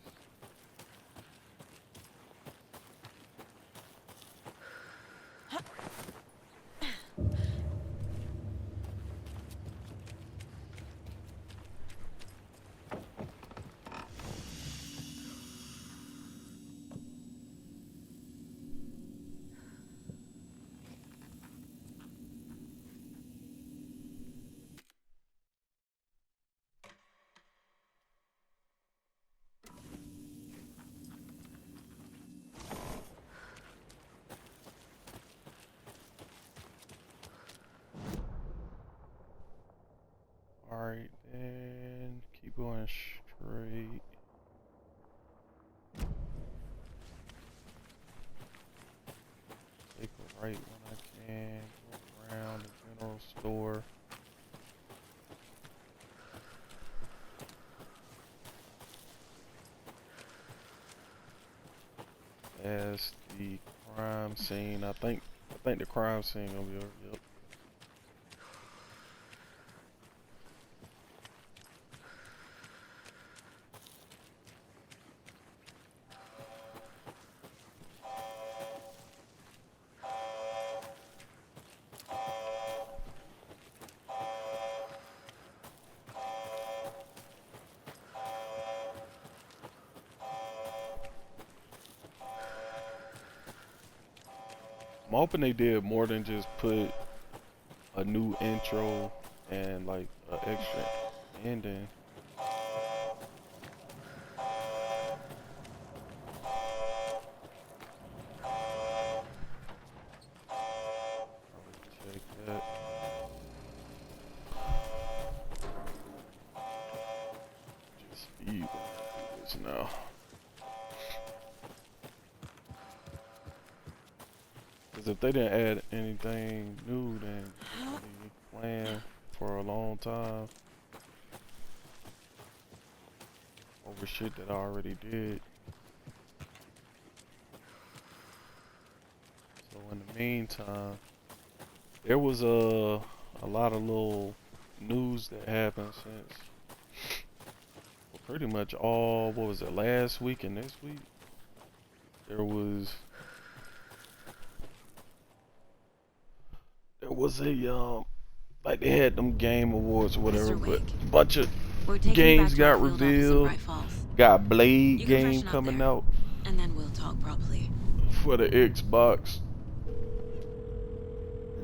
Alright, then keep going straight. Take a right when I can. Go around the general store. As the crime scene, I think the crime scene gonna be over. Yep. hoping they did more than just put a new intro and like an extra ending. Check that. Just speed this now. Because if they didn't add anything new, then they playing for a long time over shit that I already did. So in the meantime, there was a lot of little news that happened since pretty much all, what was it, last week and this week? There was a like they had them game awards or whatever, but a bunch of games got revealed. Got Blade game coming out, and then we'll talk properly for the Xbox.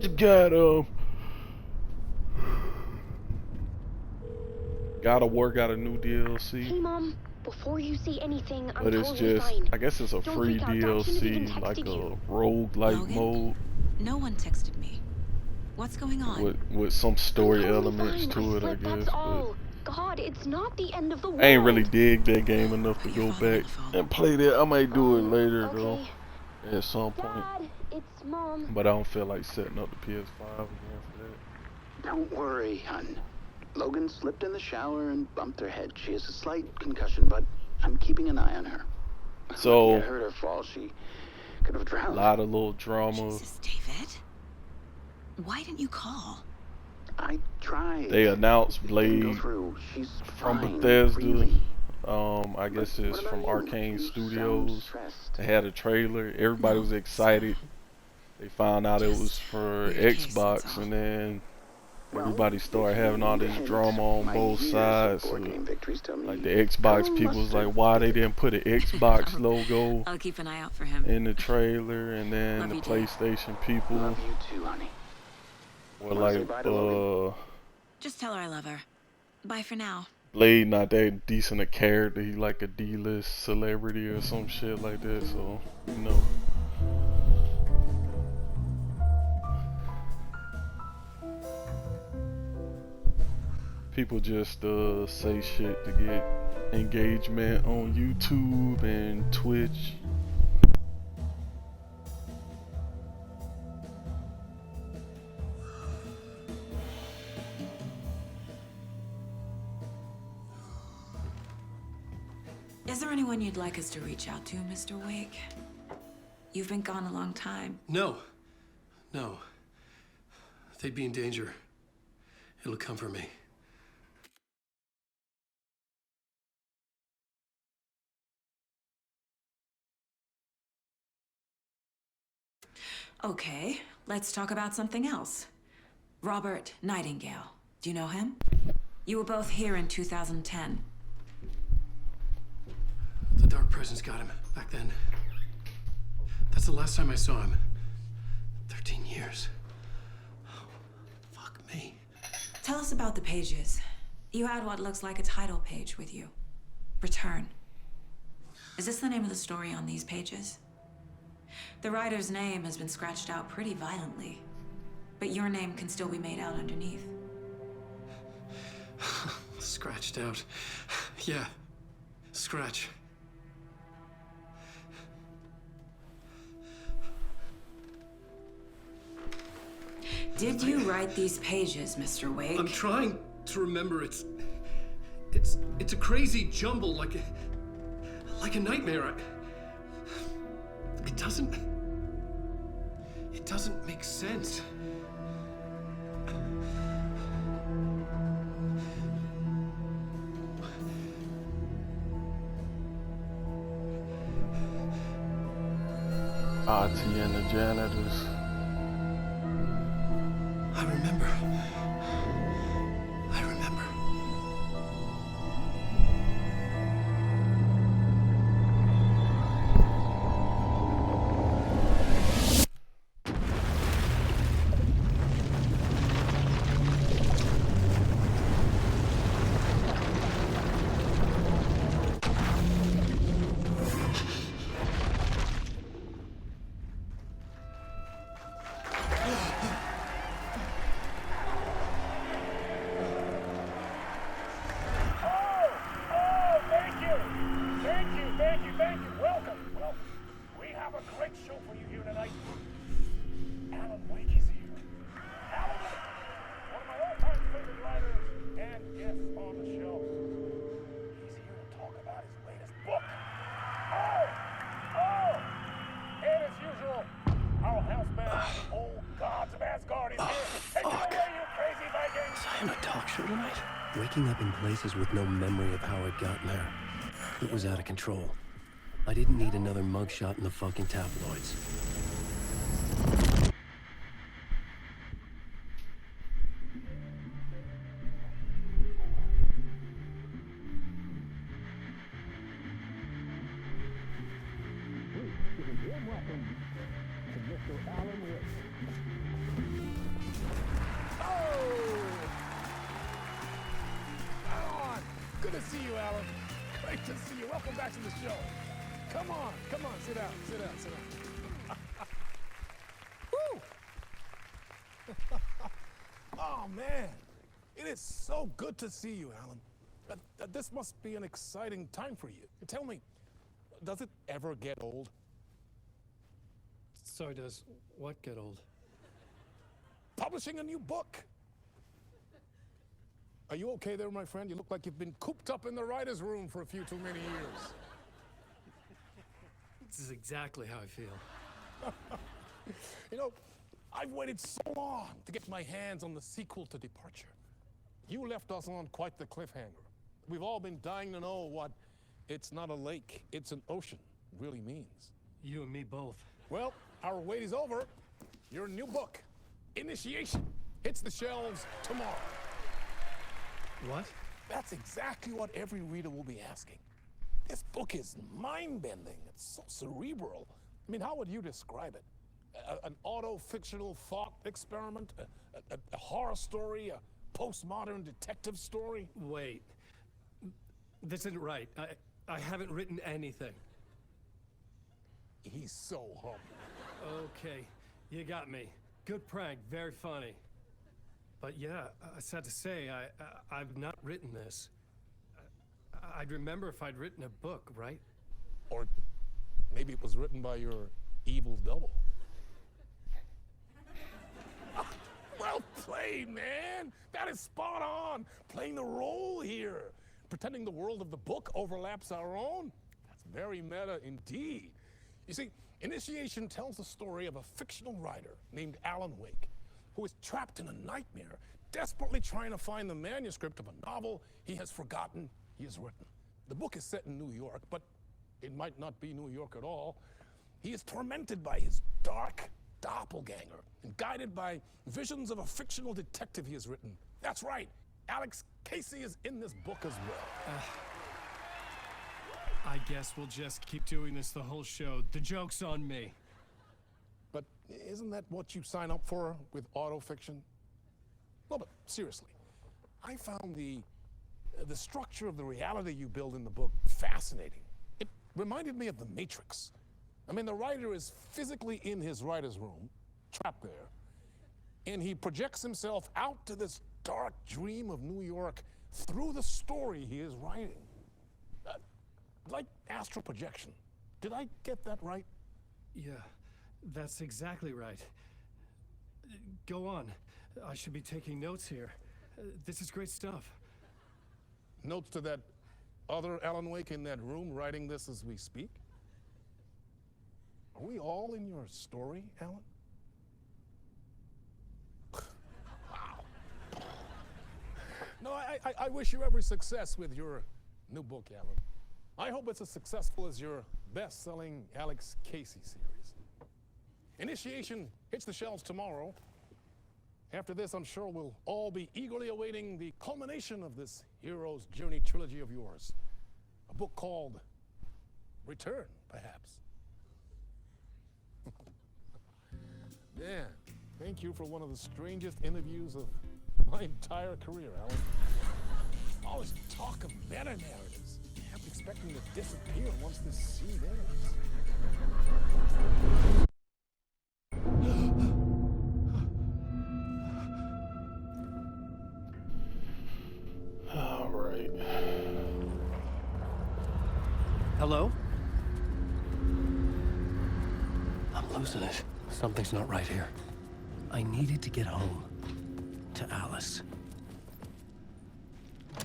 You got God of War got a new DLC. Hey Mom, before you see anything, I'm but it's totally just fine. I guess it's a Don't free freak out. Dad shouldn't have even DLC, like texted a roguelike mode No one texted me. What's going on? with some story I'm totally elements fine. to it, I slipped, guess. That's all. But God, it's not the end of the world. I ain't really dig that game enough to go back and play that. I might do it later though, at some point. Dad, it's Mom. But I don't feel like setting up the PS5 again for that. Don't worry, hun. Logan slipped in the shower and bumped her head. She has a slight concussion, but I'm keeping an eye on her. So I heard her fall. She could have a drowned. lot of little drama. Jesus, David. Why didn't you call? I tried. They announced Blade She's from fine, Bethesda. really. I guess it's from Arcane Studios. They had a trailer. Everybody was excited. They found out it was for Xbox, and then everybody started having all this drama on both sides. So, like the Xbox people was like, why they didn't put an Xbox logo I'll keep an eye out for him. in the trailer, and then the PlayStation people Love you too, honey. were like, Just tell her I love her. Bye for now. Blade not that decent a character. He like a D-list celebrity or some shit like that. So, you know. People just say shit to get engagement on YouTube and Twitch. Is there anyone you'd like us to reach out to, Mr. Wake? You've been gone a long time. No. No. They'd be in danger. It'll come for me. Okay, let's talk about something else. Robert Nightingale. Do you know him? You were both here in 2010. The Dark Presence got him back then. That's the last time I saw him. 13 years. Oh, fuck me. Tell us about the pages. You had what looks like a title page with you. Return. Is this the name of the story on these pages? The writer's name has been scratched out pretty violently, but your name can still be made out underneath. Scratched out. Yeah. Scratch. Did you write these pages, Mr. Wake? I'm trying to remember. It's a crazy jumble, like a nightmare. It doesn't make sense. Auntie and the janitors. I remember. waking up in places with no memory of how I'd gotten there. It was out of control. I didn't need another mugshot in the fucking tabloids. Good to see you, Alan. Great to see you. Welcome back to the show. Come on, sit down, sit down, sit down. Woo! Oh, man. It is so good to see you, Alan. This must be an exciting time for you. Tell me, does it ever get old? Sorry, does what get old? Publishing a new book. Are you okay there, my friend? You look like you've been cooped up in the writer's room for a few too many years. This is exactly how I feel. You know, I've waited so long to get my hands on the sequel to Departure. You left us on quite the cliffhanger. We've all been dying to know what "it's not a lake, it's an ocean" really means. You and me both. Well, our wait is over. Your new book, Initiation, hits the shelves tomorrow. What? That's exactly what every reader will be asking. This book is mind-bending. It's so cerebral. I mean, how would you describe it? An auto-fictional thought experiment? A horror story? A postmodern detective story? Wait. This isn't right. I haven't written anything. He's so humble. Okay, you got me. Good prank, very funny. But yeah, sad to say, I've not written this. I'd remember if I'd written a book, right? Or maybe it was written by your evil double. Well played, man! That is spot on! Playing the role here. Pretending the world of the book overlaps our own. That's very meta indeed. You see, Initiation tells the story of a fictional writer named Alan Wake, who is trapped in a nightmare, desperately trying to find the manuscript of a novel he has forgotten he has written. The book is set in New York, but it might not be New York at all. He is tormented by his dark doppelganger and guided by visions of a fictional detective he has written. That's right, Alex Casey is in this book as well. I guess we'll just keep doing this the whole show. The joke's on me. But isn't that what you sign up for with autofiction? No, but seriously, I found the structure of the reality you build in the book fascinating. It reminded me of The Matrix. I mean, the writer is physically in his writer's room, trapped there, and he projects himself out to this dark dream of New York through the story he is writing. Like astral projection. Did I get that right? Yeah, that's exactly right. Go on. I should be taking notes here. This is great stuff. Notes to that other Alan Wake in that room writing this as we speak? Are we all in your story, Alan? Wow. No, I wish you every success with your new book, Alan. I hope it's as successful as your best-selling Alex Casey series. Initiation hits the shelves tomorrow. After this, I'm sure we'll all be eagerly awaiting the culmination of this hero's journey trilogy of yours. A book called Return, perhaps. Dan, thank you for one of the strangest interviews of my entire career, Alan. All this talk of meta-narratives. I'm expecting to disappear once this scene ends. All right. Hello? I'm losing it. Something's not right here. I needed to get home. To Alice.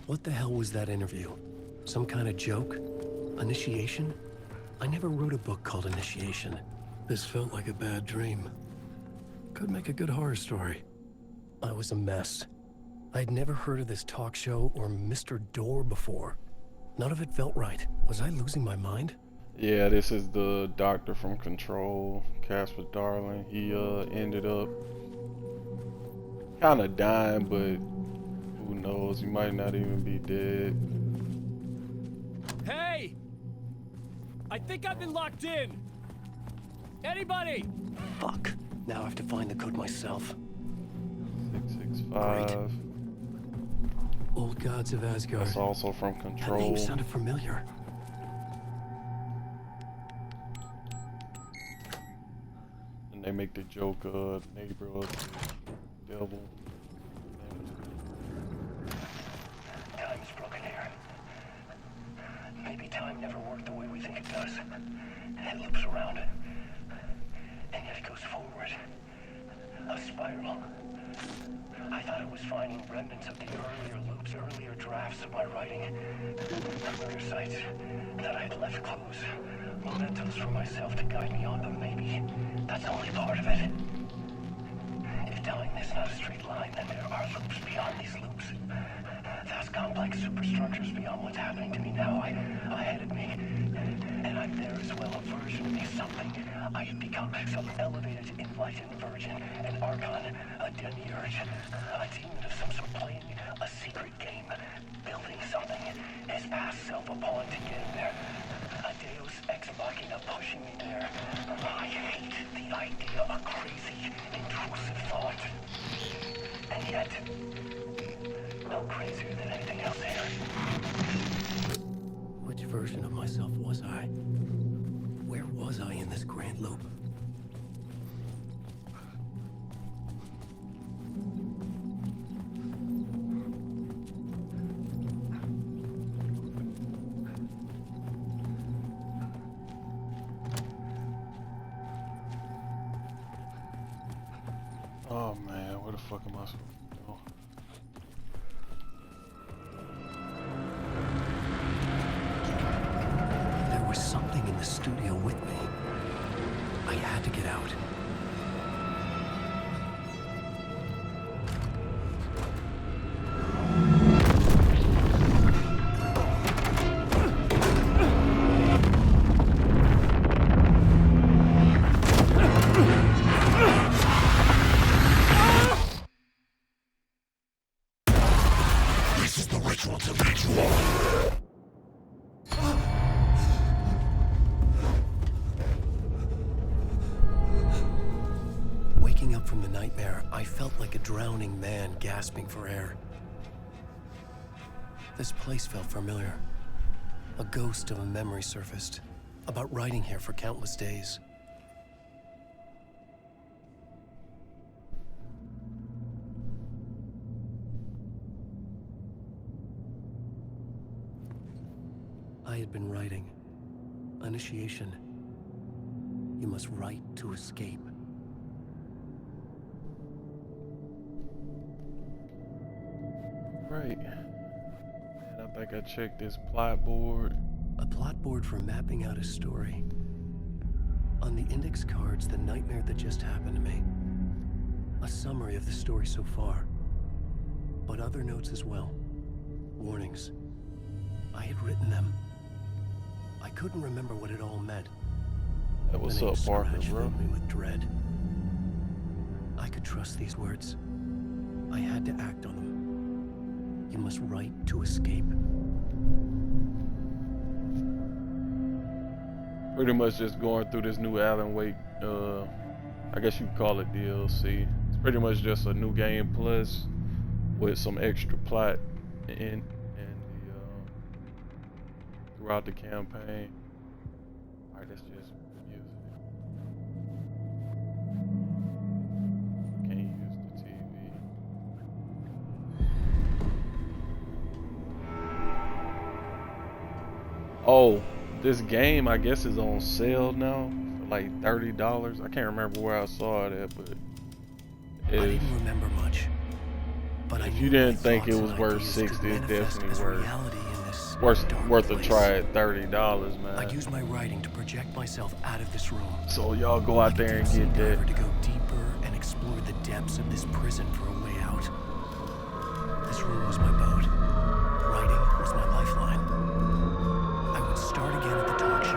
What the hell was that interview? Some kind of joke? Initiation? I never wrote a book called Initiation. This felt like a bad dream. Could make a good horror story. I was a mess. I'd never heard of this talk show or Mr. Door before. None of it felt right. Was I losing my mind? Yeah, this is the doctor from Control, Casper Darling. He ended up kind of dying, but who knows? He might not even be dead. Hey! I think I've been locked in. Anybody? Fuck. Now I have to find the code myself. 665. Great. Old Gods of Asgard. That's also from That Control. name sounded familiar. And they make the joke neighbor of the devil. Time's broken here. Maybe time never worked the way we think it does. It loops around, and yet it goes forward. A spiral. I thought I was finding remnants of the earlier loops, earlier drafts of my writing. Familiar sites that I had left close. Mementos for myself to guide me on them, maybe. That's only part of it. If time is not a straight line, then there are loops beyond these loops. Vast complex superstructures beyond what's happening to me now, ahead of me. And I'm there as well, a version of me, something I have become, some elevated, enlightened virgin, an archon, a demiurge, a demon of some sort playing a secret game, building something, his past self a pawn to get him there. A deus ex machina pushing me there. I hate the idea of crazy, intrusive thought. And yet, no crazier than anything else here. Which version of myself was I? Where was I in this grand loop? Oh man, where the fuck am I supposed to go? There was something in the studio with me. I had to get out. This is the ritual to ritual. Waking up from the nightmare, I felt like a drowning man gasping for air. This place felt familiar. A ghost of a memory surfaced, about riding here for countless days. I had been writing. Initiation. You must write to escape. Right. And I think I checked this plot board. A plot board for mapping out a story. On the index cards, the nightmare that just happened to me. A summary of the story so far. But other notes as well. Warnings. I had written them. I couldn't remember what it all meant. Hey, what's The name up, Parker, Scratch bro? filled me with dread. I could trust these words. I had to act on them. You must write to escape. Pretty much just going through this new Alan Wake, I guess you could call it DLC. It's pretty much just a new game plus with some extra plot in the throughout the campaign. Alright, let's just use it. Can't use the TV. Oh, this game I guess is on sale now for like $30. I can't remember where I saw it at, but I didn't remember much. But if you didn't think it was worth 60, it's definitely worth a try at $30, man. I'd use my writing to project myself out of this room. So y'all go out there and get that. To go deeper and explore the depths of this prison for a way out. The This room was my boat. Writing was my lifeline. I would start again at the talk show.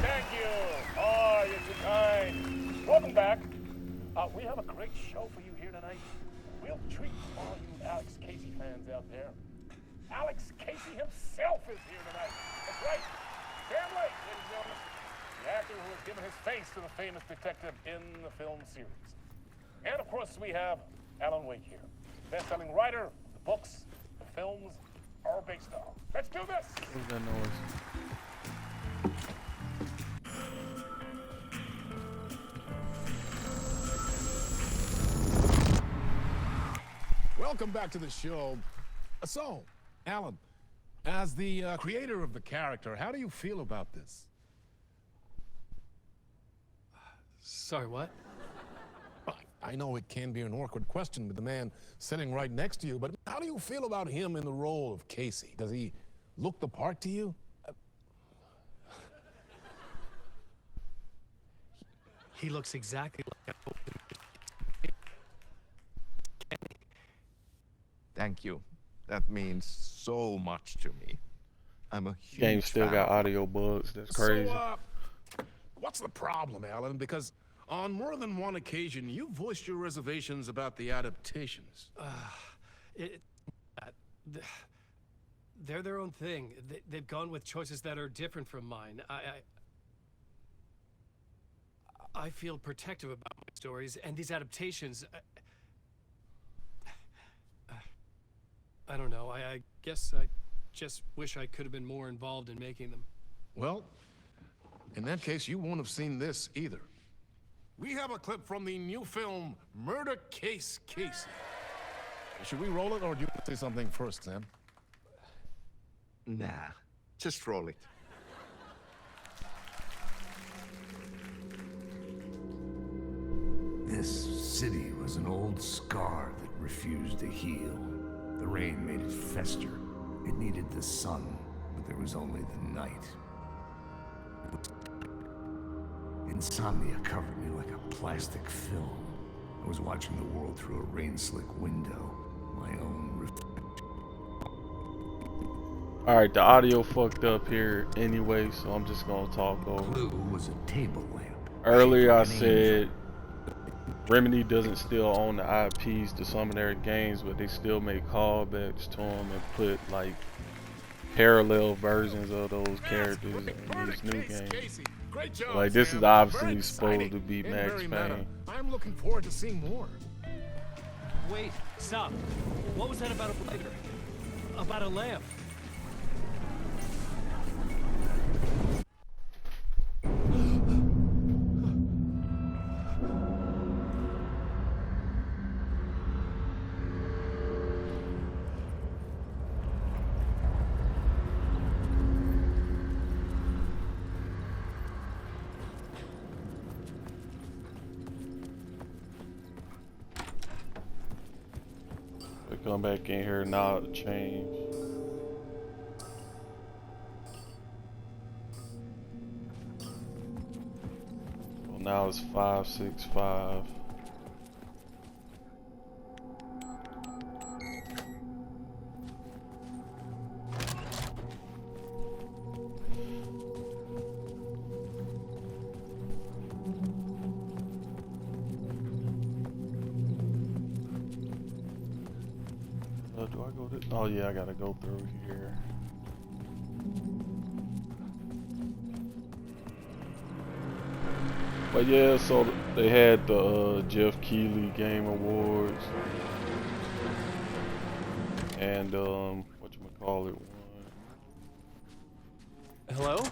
Thank you. Oh, you're too kind. Welcome back. We have a great show for you here tonight. We'll treat all you Alex Casey fans out there. Alex Casey himself is here tonight. That's right. Sam Lake, ladies and gentlemen. The actor who has given his face to the famous detective in the film series. And of course, we have Alan Wake here. Best-selling writer, the books, the films are based on. Let's do this! What's that noise? Welcome back to the show. So, Alan, as the creator of the character, how do you feel about this? Sorry, what? I know it can be an awkward question with the man sitting right next to you, but how do you feel about him in the role of Casey? Does he look the part to you? He looks exactly like Thank you. That means so much to me. I'm a huge Game still fan. got audio bugs. That's crazy. So, what's the problem, Alan? Because on more than one occasion, you voiced your reservations about the adaptations. They're their own thing. They've gone with choices that are different from mine. I feel protective about my stories, and these adaptations... I don't know. I guess I just wish I could have been more involved in making them. Well, in that case, you won't have seen this either. We have a clip from the new film, Murder Case Casey. Should we roll it, or do you want to say something first, Sam? Nah, just roll it. This city was an old scar that refused to heal. The rain made it fester. It needed the sun, but there was only the night. Insomnia covered me like a plastic film. I was watching the world through a rain-slick window. My own reflection. Alright, the audio fucked up here anyway, so I'm just gonna talk over. Blue was a table lamp. Earlier I said Remedy doesn't still own the IPs to some of their games, but they still make callbacks to them and put like parallel versions of those characters in these new games. Great job, Like this Sam. is obviously Very supposed exciting to be and Max very meta. Payne. I'm looking forward to seeing more. Wait, stop. What was that about a lighter? About a lamp? We come back in here now to change. Well, now it's 565. Do I go to? Oh yeah, I gotta go through here. But yeah, so they had the Jeff Keighley Game Awards, and whatchamacallit won. Hello?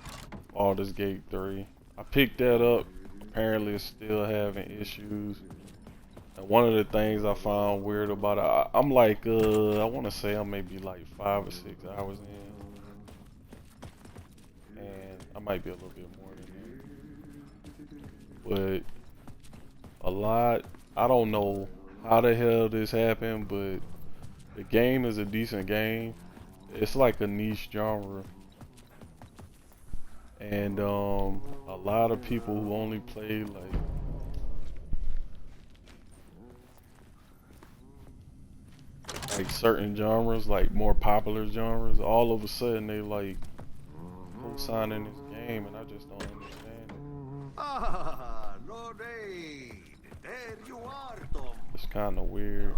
Baldur's Gate 3. I picked that up. Apparently, it's still having issues. And one of the things I found weird about it, I'm like, I want to say I'm maybe like 5 or 6 hours in, and I might be a little bit more than but a lot. I don't know how the hell this happened, but the game is a decent game. It's like a niche genre, and a lot of people who only play like certain genres, like more popular genres, all of a sudden they like co-signing this game, and I just don't understand it. Ah, no day. There you are, Tom. It's kind of weird.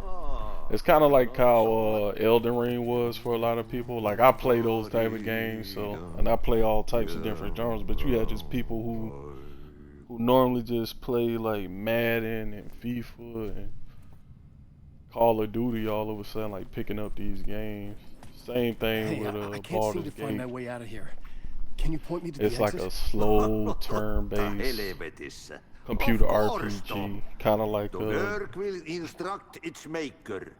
It's kind of like how Elden Ring was for a lot of people. Like I play those type of games, and I play all types of different genres. But you have just people who normally just play like Madden and FIFA and Call of Duty, all of a sudden like picking up these games. Same thing with I can't seem Baldur's to find my Gate. way out of here. Can you point me to the It's like exit? a slow turn-based computer RPG, kind of like The work will instruct its maker.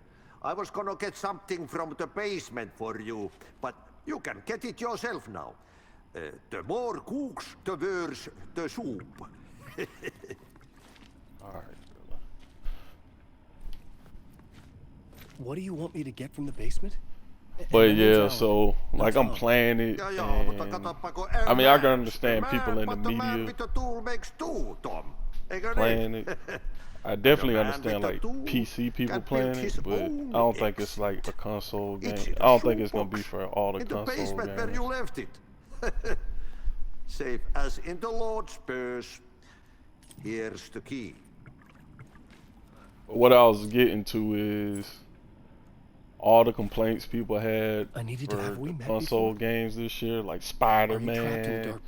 I was gonna get something from the basement for you, but you can get it yourself now. The more cooks, the worse the soup. Alright. What do you want me to get from the basement? But yeah, so like I'm playing it, and I mean I can understand people in the media With the tool makes two, Tom. playing it. I definitely understand like PC people playing it, but I don't think it's like a console game. I don't think it's gonna be for all the in the console basement where games. you left it. Safe as in the Lord's purse. Here's the key. But what I was getting to is all the complaints people had for the console games this year, like Spider-Man,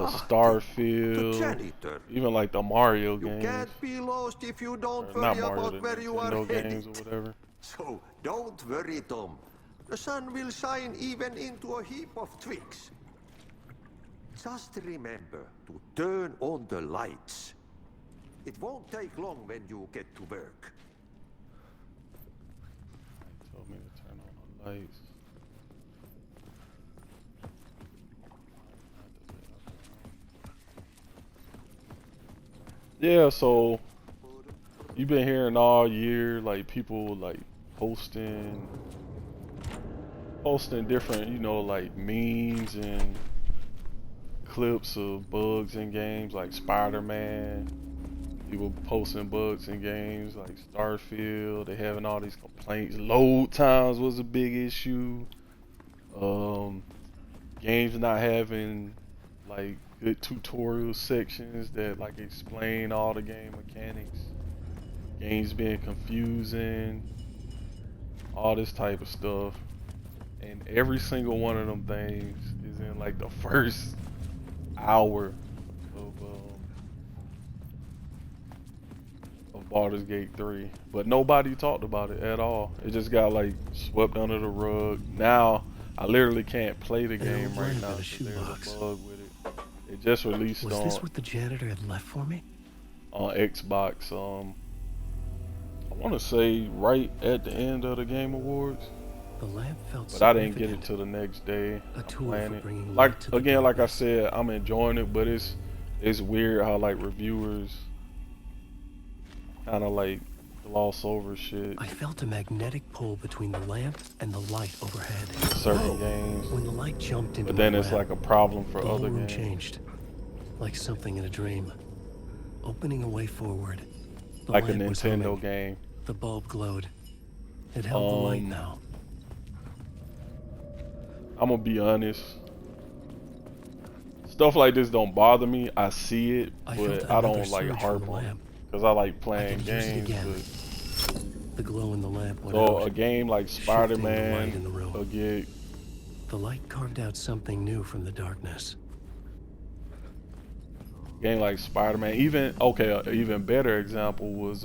Starfield, even like the Mario games. Can't be lost if you don't Or worry not Mario, about the where you are Nintendo headed. games or whatever. So don't worry, Tom. The sun will shine even into a heap of twigs. Just remember to turn on the lights. It won't take long when you get to work. They told me to turn on the lights. Yeah, so you've been hearing all year like people like posting different, you know, like memes and clips of bugs in games like Spider-Man. People posting bugs in games like Starfield. They having all these complaints. Load times was a big issue. Games not having like good tutorial sections that like explain all the game mechanics. Games being confusing. All this type of stuff. And every single one of them things is in like the first hour of Baldur's Gate 3, but nobody talked about it at all. It just got like swept under the rug. Now I literally can't play the game right now because there's a bug with it. It just released Was this what the janitor had left for me? On Xbox. I want to say right at the end of the Game Awards. The lamp felt but I didn't get it till the next day. A tool for bringing like light to the again, like I darkness. said, I'm enjoying it, but it's weird how like reviewers kind of like gloss over shit. I felt a magnetic pull between the lamp and the light overhead. Certain games. When the light jumped into But then my it's lap, like a problem for the other whole room games. changed, like something in a dream. Opening a way forward. The Like a lamp was Nintendo humming. game. The bulb glowed. It held the light now. I'm gonna be honest. Stuff like this don't bother me. I see it, I felt but I another don't like surge harp from the on it lamp. because I like I playing could use it games. again. But The glow in the lamp went so out. a game like shifting the light in the Spider-Man room. will get The light carved out something new from the darkness. game like Spider-Man. Even an even better example was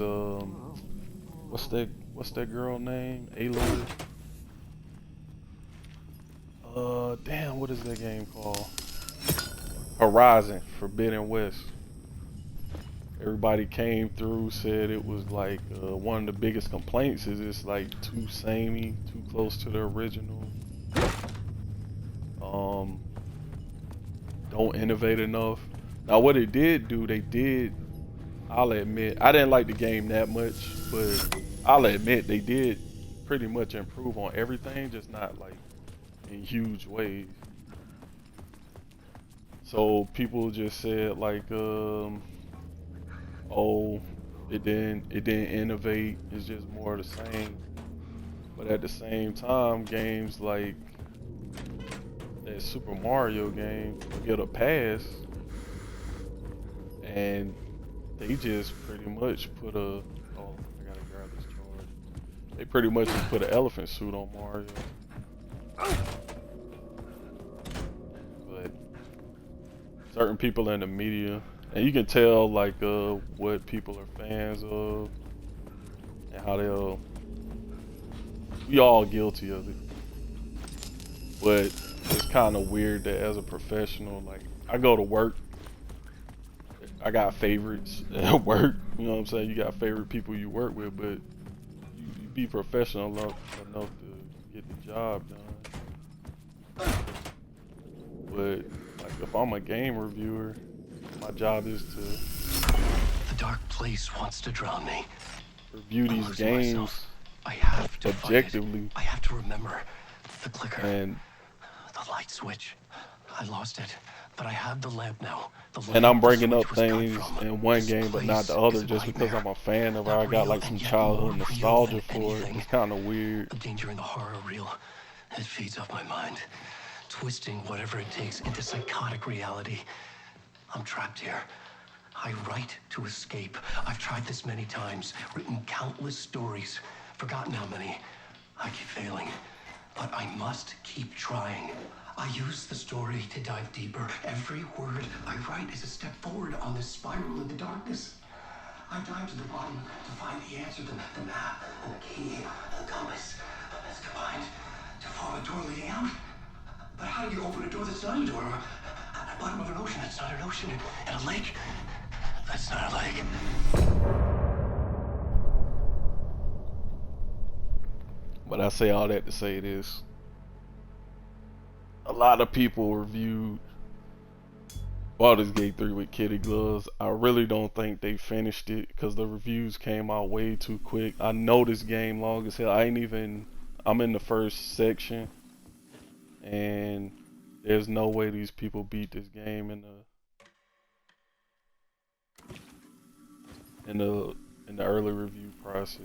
what's that girl name? Aloy. Damn, what is that game called? Horizon Forbidden West. Everybody came through, said it was like one of the biggest complaints is it's like too samey, too close to the original. Don't innovate enough. Now what it did do, I'll admit, I didn't like the game that much, but I'll admit they did pretty much improve on everything, just not like in huge ways. So people just said like, oh, it didn't innovate, it's just more of the same. But at the same time, games like that Super Mario game get a pass, and they just pretty much put a, oh, I gotta grab this charge. They pretty much just put an elephant suit on Mario. But certain people in the media, and you can tell like what people are fans of and how they'll, we all guilty of it. But it's kind of weird that as a professional, like I go to work, I got favorites at work, you know what I'm saying? You got favorite people you work with, but you be professional enough to get the job done. But like if I'm a game reviewer, my job is to The dark place wants to drown me. review these games I have to objectively. I have to remember the clicker. And the light switch. I lost it, but I have the lamp now. And I'm bringing up things in one game but not the other just because I'm a fan of it. I got like some childhood nostalgia for it. It's kind of weird. The danger in the horror reel. It feeds off my mind, twisting whatever it takes into psychotic reality. I'm trapped here. I write to escape. I've tried this many times, written countless stories, forgotten how many. I keep failing, but I must keep trying. I use the story to dive deeper. Every word I write is a step forward on this spiral into darkness. I dive to the bottom to find the answer, the map, and the key, and the compass. It's combined to form a door leading out. But how do you open a door that's not a door? At the bottom of an ocean that's not an ocean, and a lake that's not a lake. But I say all that to say this. A lot of people reviewed Baldur's Gate 3 with kitty gloves. I really don't think they finished it because the reviews came out way too quick. I know this game long as hell. I'm in the first section, and there's no way these people beat this game in the early review process.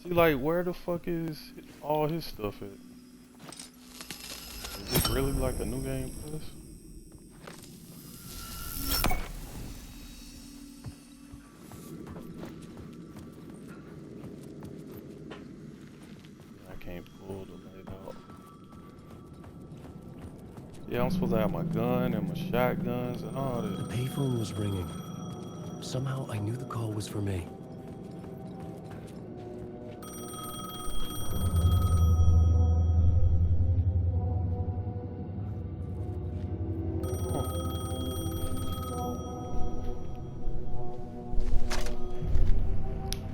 See, like, where the fuck is all his stuff at? Is this really like a new game plus? I can't pull the light out. Yeah, I'm supposed to have my gun and my shotguns and all that. The payphone was ringing. Somehow I knew the call was for me.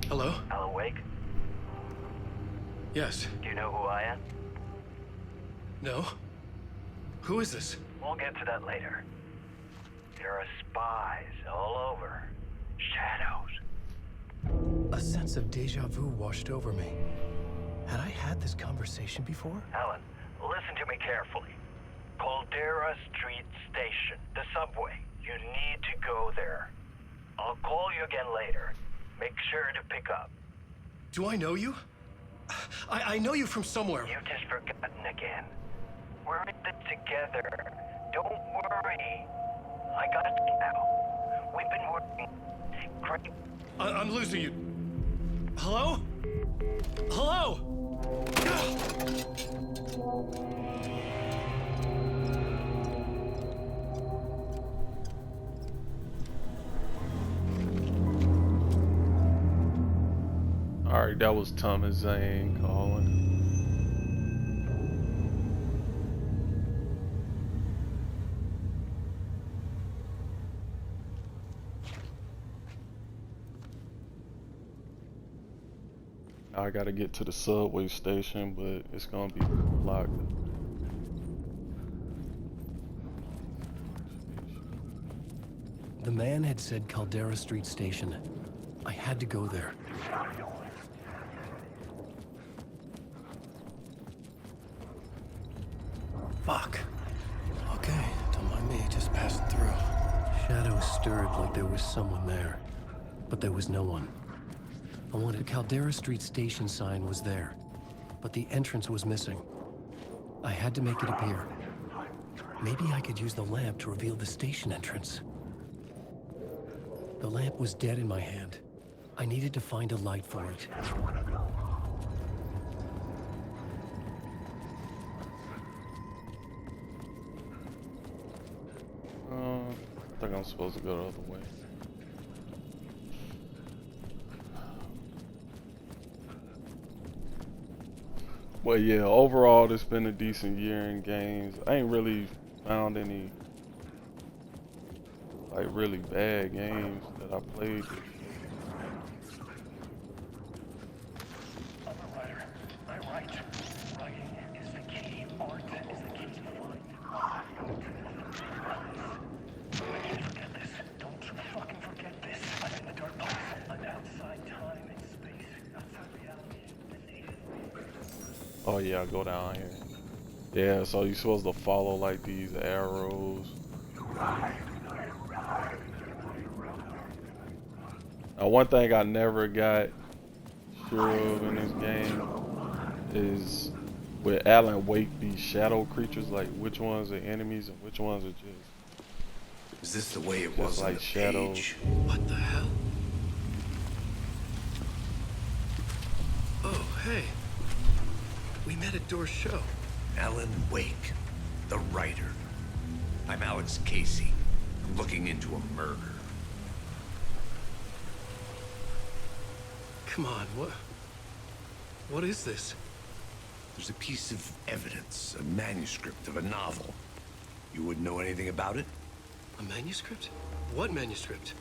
Hello? Alan Wake? Yes. Do you know who I am? No? Who is this? We'll get to that later. There are spies all over. Shadows. A sense of deja vu washed over me. Had I had this conversation before? Alan, listen to me carefully. Caldera Street Station, the subway. You need to go there. I'll call you again later. Make sure to pick up. Do I know you? I know you from somewhere. You've just forgotten again. We're in it together. Don't worry. I got you now. We've been working great. I'm losing you. Hello? Hello? Alright, that was Thomas Zane calling. Now I gotta get to the subway station, but it's gonna be locked. The man had said Caldera Street Station. I had to go there. Fuck. Okay, don't mind me, just passing through. Shadows stirred like there was someone there, but there was no one. I wanted Caldera Street Station sign was there, but the entrance was missing. I had to make it appear. Maybe I could use the lamp to reveal the station entrance. The lamp was dead in my hand. I needed to find a light for it. I think I'm supposed to go the other way. Well, yeah, overall, it's been a decent year in games. I ain't really found any, like, really bad games that I played this year. Oh yeah, I go down here. Yeah, so you're supposed to follow like these arrows. Now one thing I never got sure of in this game is with Alan Wake these shadow creatures, like which ones are enemies and which ones are just... Is this the way it was like shadows? What the hell? Oh, hey. We met at Door's show. Alan Wake, the writer. I'm Alex Casey. I'm looking into a murder. Come on, what is this? There's a piece of evidence, a manuscript of a novel. You wouldn't know anything about it? A manuscript? What manuscript?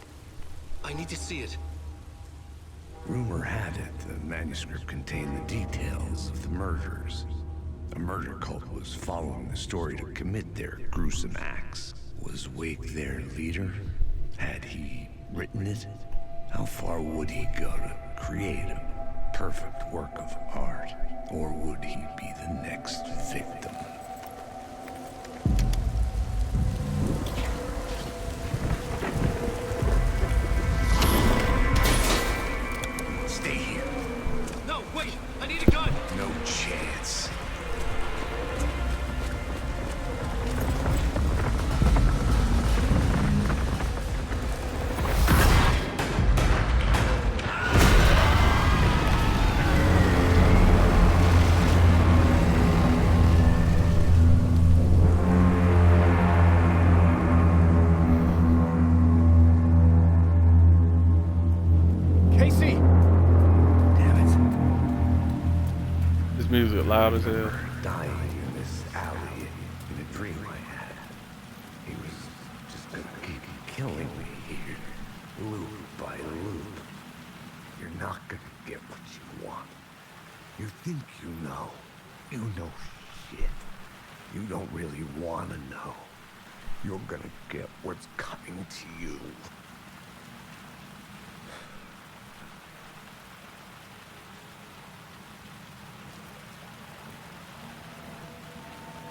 I need to see it. Rumor had it the manuscript contained the details of the murders. A murder cult was following the story to commit their gruesome acts. Was Wake their leader? Had he written it? How far would he go to create a perfect work of art? Or would he be the next victim? Stay here. No, wait! I need a gun! No chance. Casey! Music loud as hell. Dying in this alley in a dream I had. He was just gonna keep killing me here, loop by loop. You're not gonna get what you want. You think you know. You know shit. You don't really wanna know. You're gonna get what's coming to you.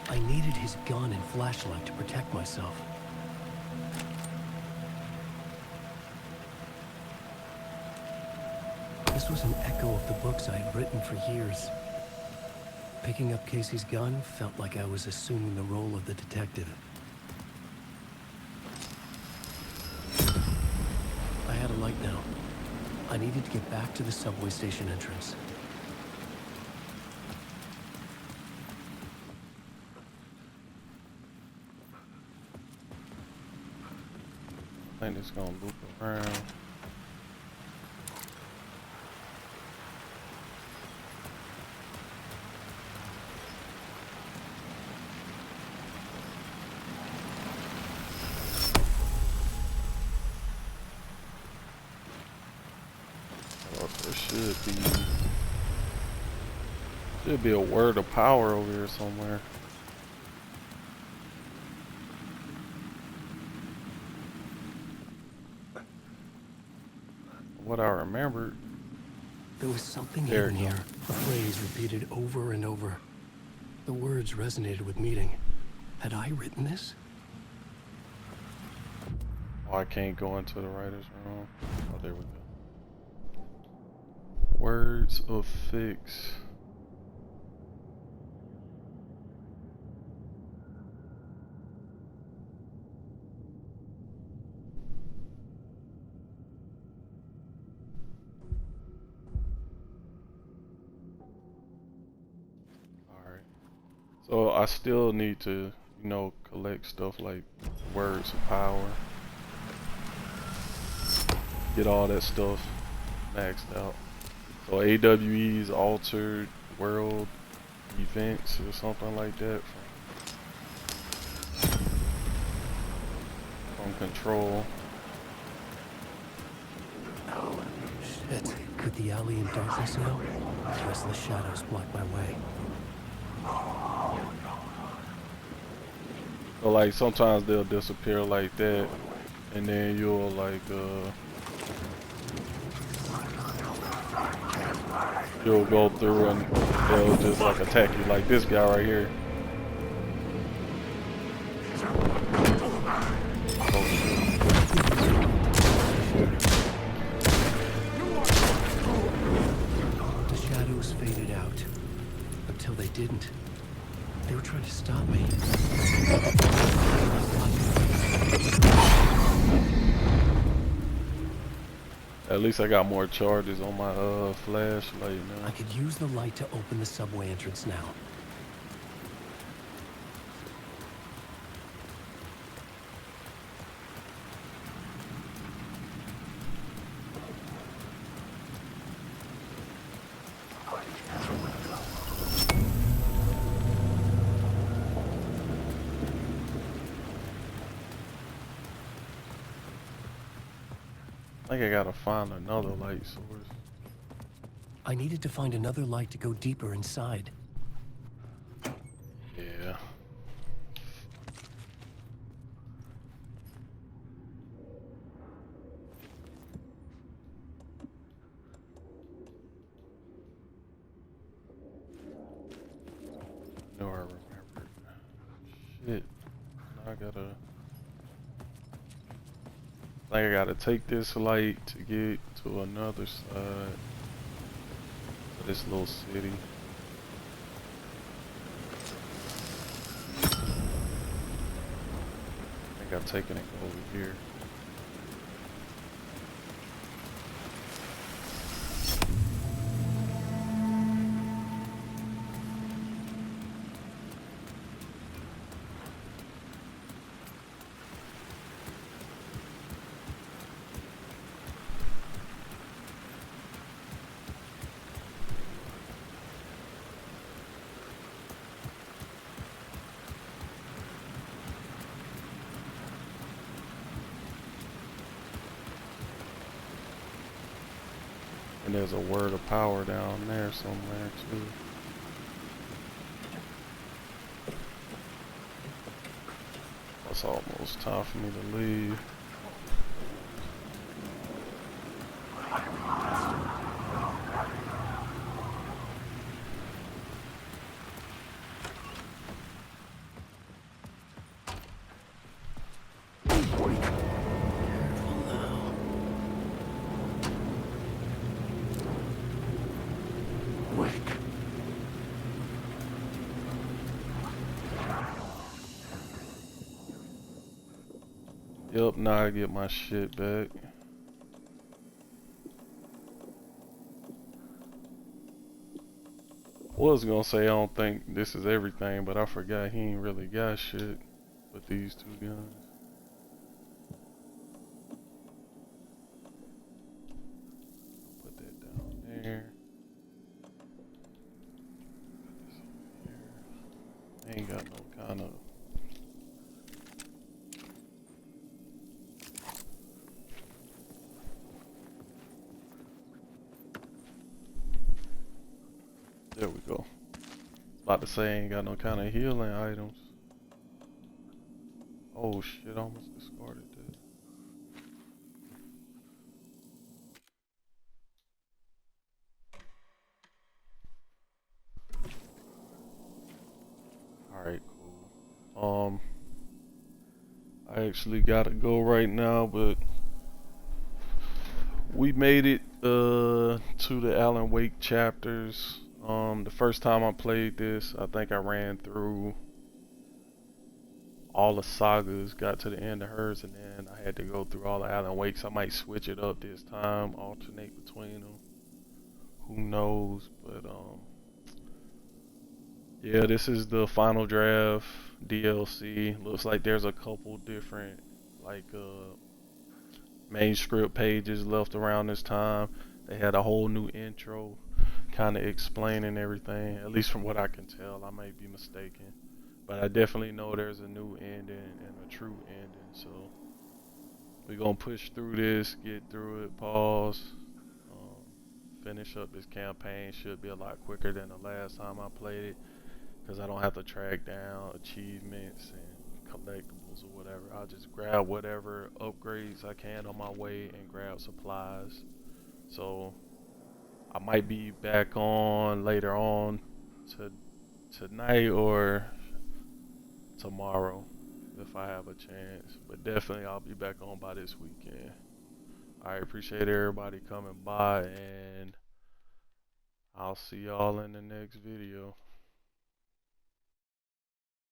I needed his gun and flashlight to protect myself. This was an echo of the books I had written for years. Picking up Casey's gun felt like I was assuming the role of the detective. I had a light now. I needed to get back to the subway station entrance. I think it's gonna loop around. Oh, there should be Should be a word of power over here somewhere. What I remembered. There was something There hidden here. A phrase repeated over and over. The words resonated with meaning. Had I written this? Oh, I can't go into the writer's room. Oh, there we go. Words of fix. Alright. So I still need to, you know, collect stuff like words of power. Get all that stuff maxed out. So AWE's altered world events or something like that from Control. Oh, shit. Could the alley in darkness now? Restless shadows block my way. So like sometimes they'll disappear like that, and then you'll like you'll go through and they'll just like attack you, like this guy right here. The shadows faded out. Until they didn't. They were trying to stop me. At least I got more charges on my flashlight now. I could use the light to open the subway entrance now. I think I gotta find another light source. I needed to find another light to go deeper inside. Yeah. I know I remembered. Shit. Now I gotta... I think I gotta take this light to get to another side of this little city. I think I've taken it over here. And there's a word of power down there somewhere too. It's almost time for me to leave. Yep, now I get my shit back. Was gonna say I don't think this is everything, but I forgot he ain't really got shit with these two guns. Put that down there. Put this over here. Ain't got no kind of... There we go. About to say ain't got no kind of healing items. Oh shit, I almost discarded that. Alright, cool. I actually gotta go right now, but we made it to the Alan Wake chapters. The first time I played this, I think I ran through all the sagas, got to the end of hers, and then I had to go through all the Alan Wakes. I might switch it up this time, alternate between them. Who knows? But yeah, this is the final draft DLC. Looks like there's a couple different like main script pages left around this time. They had a whole new intro kind of explaining everything, at least from what I can tell. I might be mistaken, but I definitely know there's a new ending and a true ending. So we're gonna push through this, get through it, pause, finish up this campaign. Should be a lot quicker than the last time I played it, because I don't have to track down achievements and collectibles or whatever. I'll just grab whatever upgrades I can on my way and grab supplies. So I might be back on later on tonight or tomorrow if I have a chance. But definitely I'll be back on by this weekend. I appreciate everybody coming by, and I'll see y'all in the next video.